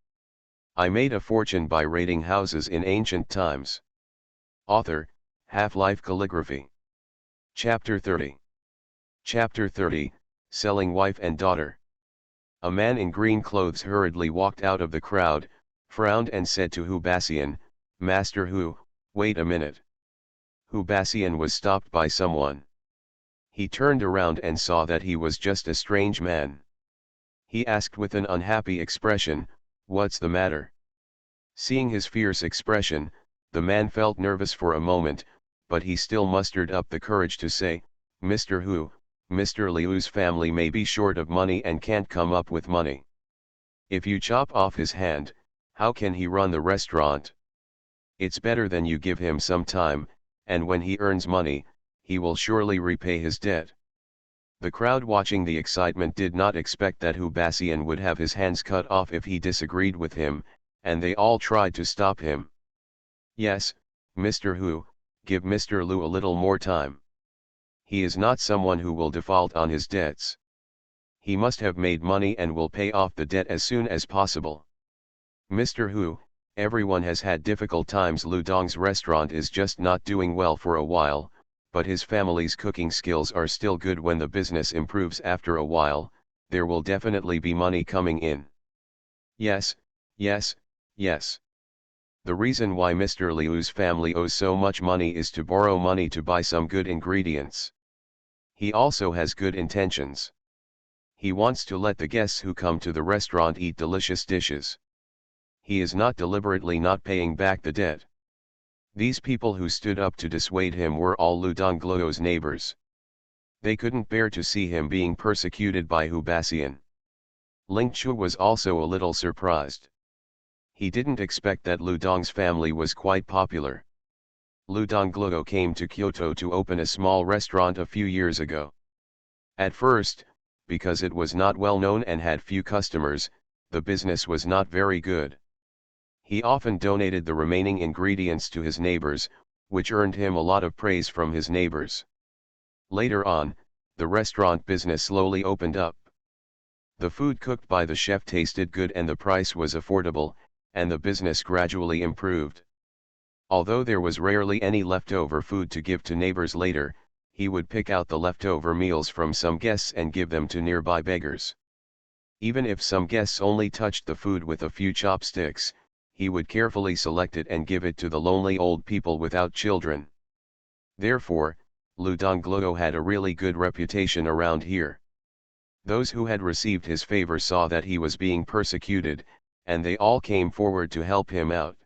I made a fortune by raiding houses in ancient times. Author, Half-Life Calligraphy. Chapter 30. Chapter 30, Selling Wife and Daughter. A man in green clothes hurriedly walked out of the crowd, frowned and said to Hu Bassian, Master Hu, wait a minute. Hu Bassian was stopped by someone. He turned around and saw that he was just a strange man. He asked with an unhappy expression, what's the matter? Seeing his fierce expression, the man felt nervous for a moment, but he still mustered up the courage to say, Mr. Hu, Mr. Liu's family may be short of money and can't come up with money. If you chop off his hand, how can he run the restaurant? It's better than you give him some time, and when he earns money, he will surely repay his debt. The crowd watching the excitement did not expect that Hu Bassian would have his hands cut off if he disagreed with him, and they all tried to stop him. Yes, Mr. Hu, give Mr. Liu a little more time. He is not someone who will default on his debts. He must have made money and will pay off the debt as soon as possible. Mr. Hu, everyone has had difficult times. Lu Dong's restaurant is just not doing well for a while, but his family's cooking skills are still good. When the business improves after a while, there will definitely be money coming in. Yes, yes, yes. The reason why Mr. Liu's family owes so much money is to borrow money to buy some good ingredients. He also has good intentions. He wants to let the guests who come to the restaurant eat delicious dishes. He is not deliberately not paying back the debt. These people who stood up to dissuade him were all Lu Dongluo's neighbors. They couldn't bear to see him being persecuted by Hu Bassian. Ling Chu was also a little surprised. He didn't expect that Lu Dong's family was quite popular. Lu Dongluo came to Kyoto to open a small restaurant a few years ago. At first, because it was not well known and had few customers, the business was not very good. He often donated the remaining ingredients to his neighbors, which earned him a lot of praise from his neighbors. Later on, the restaurant business slowly opened up. The food cooked by the chef tasted good and the price was affordable, and the business gradually improved. Although there was rarely any leftover food to give to neighbors later, he would pick out the leftover meals from some guests and give them to nearby beggars. Even if some guests only touched the food with a few chopsticks, he would carefully select it and give it to the lonely old people without children. Therefore, Ludongluo had a really good reputation around here. Those who had received his favor saw that he was being persecuted, and they all came forward to help him out.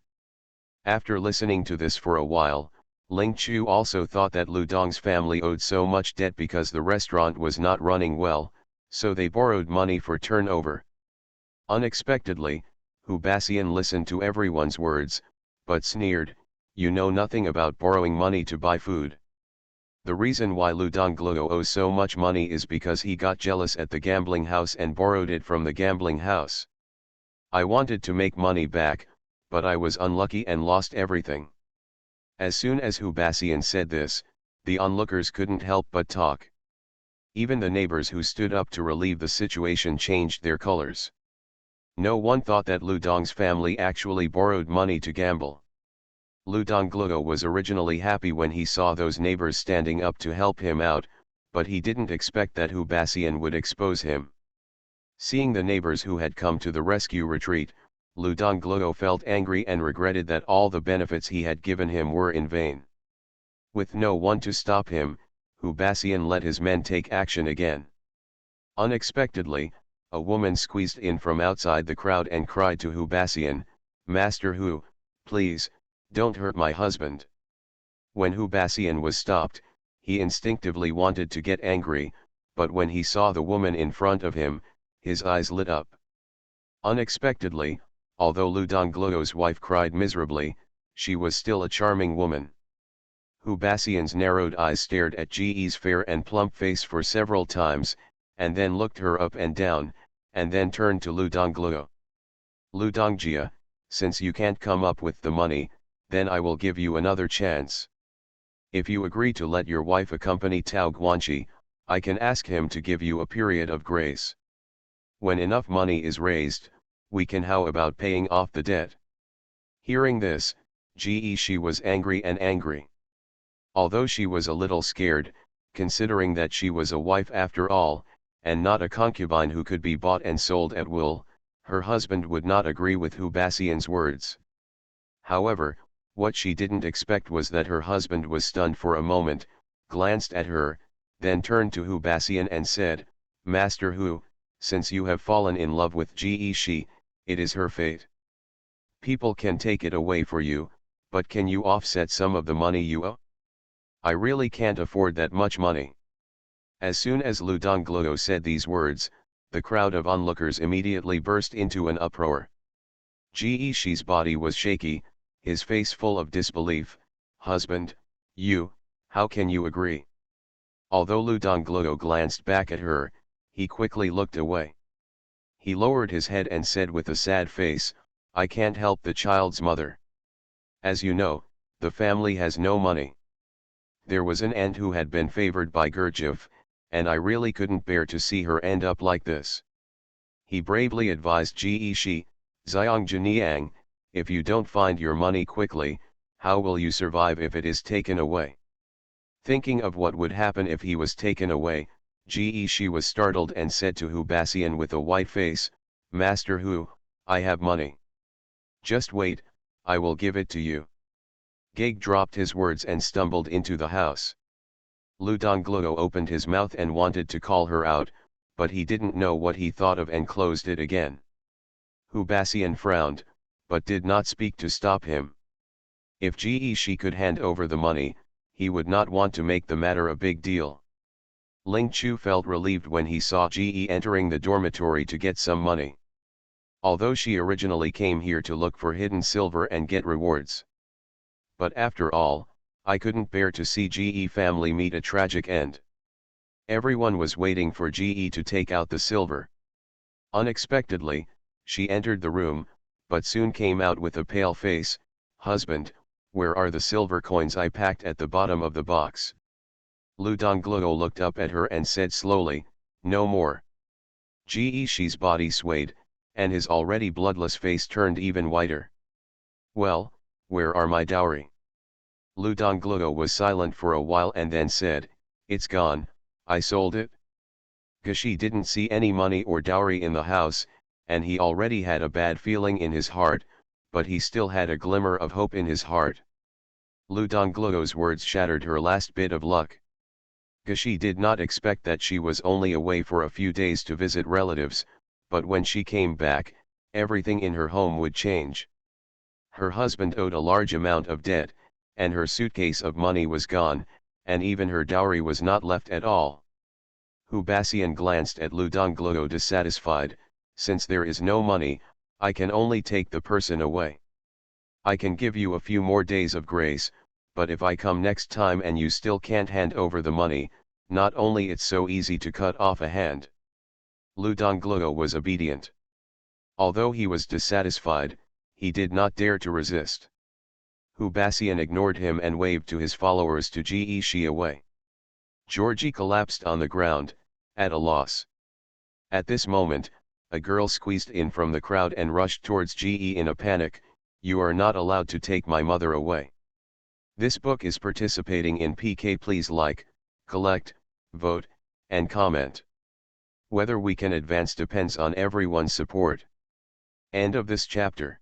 After listening to this for a while, Ling Chu also thought that Ludong's family owed so much debt because the restaurant was not running well, so they borrowed money for turnover. Unexpectedly, Hu Baxian listened to everyone's words, but sneered, "You know nothing about borrowing money to buy food. The reason why Ludongluo owes so much money is because he got jealous at the gambling house and borrowed it from the gambling house. I wanted to make money back, but I was unlucky and lost everything." As soon as Hu Baxian said this, the onlookers couldn't help but talk. Even the neighbors who stood up to relieve the situation changed their colors. No one thought that Ludong's family actually borrowed money to gamble. Ludongluo was originally happy when he saw those neighbors standing up to help him out, but he didn't expect that Hu Baxian would expose him. Seeing the neighbors who had come to the rescue retreat, Ludongluo felt angry and regretted that all the benefits he had given him were in vain. With no one to stop him, Hu Baxian let his men take action again. Unexpectedly, a woman squeezed in from outside the crowd and cried to Hu Baxian, "Master Hu, please, don't hurt my husband." When Hu Baxian was stopped, he instinctively wanted to get angry, but when he saw the woman in front of him, his eyes lit up. Unexpectedly, although Ludongluo's wife cried miserably, she was still a charming woman. Hu Baxian's narrowed eyes stared at Ge's fair and plump face for several times, and then looked her up and down, and then turned to Ludongluo. "Ludongjia, since you can't come up with the money, then I will give you another chance. If you agree to let your wife accompany Tao Guanqi, I can ask him to give you a period of grace. When enough money is raised, we can how about paying off the debt?" Hearing this, she was angry and angry. Although she was a little scared, considering that she was a wife after all, and not a concubine who could be bought and sold at will, her husband would not agree with Hu Baxian's words. However, what she didn't expect was that her husband was stunned for a moment, glanced at her, then turned to Hu Baxian and said, "Master Hu, since you have fallen in love with She, it is her fate. People can take it away for you, but can you offset some of the money you owe? I really can't afford that much money." As soon as Ludongluo said these words, the crowd of onlookers immediately burst into an uproar. She's body was shaky, his face full of disbelief. "Husband, how can you agree?" Although Ludongluo glanced back at her, he quickly looked away. He lowered his head and said with a sad face, "I can't help the child's mother. As you know, the family has no money. There was an aunt who had been favored by Gurdjieff, and I really couldn't bear to see her end up like this." He bravely advised Zhang Jiniang, "If you don't find your money quickly, how will you survive if it is taken away?" Thinking of what would happen if he was taken away, she was startled and said to Hu Baxian with a white face, "Master Hu, I have money. Just wait, I will give it to you." Gege dropped his words and stumbled into the house. Ludongluo opened his mouth and wanted to call her out, but he didn't know what he thought of and closed it again. Hu Baxian frowned, but did not speak to stop him. If she could hand over the money, he would not want to make the matter a big deal. Ling Chu felt relieved when he saw entering the dormitory to get some money. Although she originally came here to look for hidden silver and get rewards. But after all, I couldn't bear to see family meet a tragic end. Everyone was waiting for GE to take out the silver. Unexpectedly, she entered the room, but soon came out with a pale face. "Husband, where are the silver coins I packed at the bottom of the box?" Lu Dongloo looked up at her and said slowly, "No more." She's body swayed, and his already bloodless face turned even whiter. "Well, where are my dowry?" Lu Dongloo was silent for a while and then said, "It's gone, I sold it." Gashi didn't see any money or dowry in the house, and he already had a bad feeling in his heart, but he still had a glimmer of hope in his heart. Lu Dongloo's words shattered her last bit of luck. Gashi did not expect that she was only away for a few days to visit relatives, but when she came back, everything in her home would change. Her husband owed a large amount of debt, and her suitcase of money was gone, and even her dowry was not left at all. Hu Basian glanced at Lu Dongloo dissatisfied. "Since there is no money, I can only take the person away. I can give you a few more days of grace, but if I come next time and you still can't hand over the money, not only it's so easy to cut off a hand." Lu Dongloo was obedient. Although he was dissatisfied, he did not dare to resist. Hu Basian ignored him and waved to his followers to ge she away. Georgie collapsed on the ground, at a loss. At this moment, a girl squeezed in from the crowd and rushed towards ge in a panic. "You are not allowed to take my mother away." This book is participating in PK. Please like, collect, vote, and comment. Whether we can advance depends on everyone's support. End of this chapter.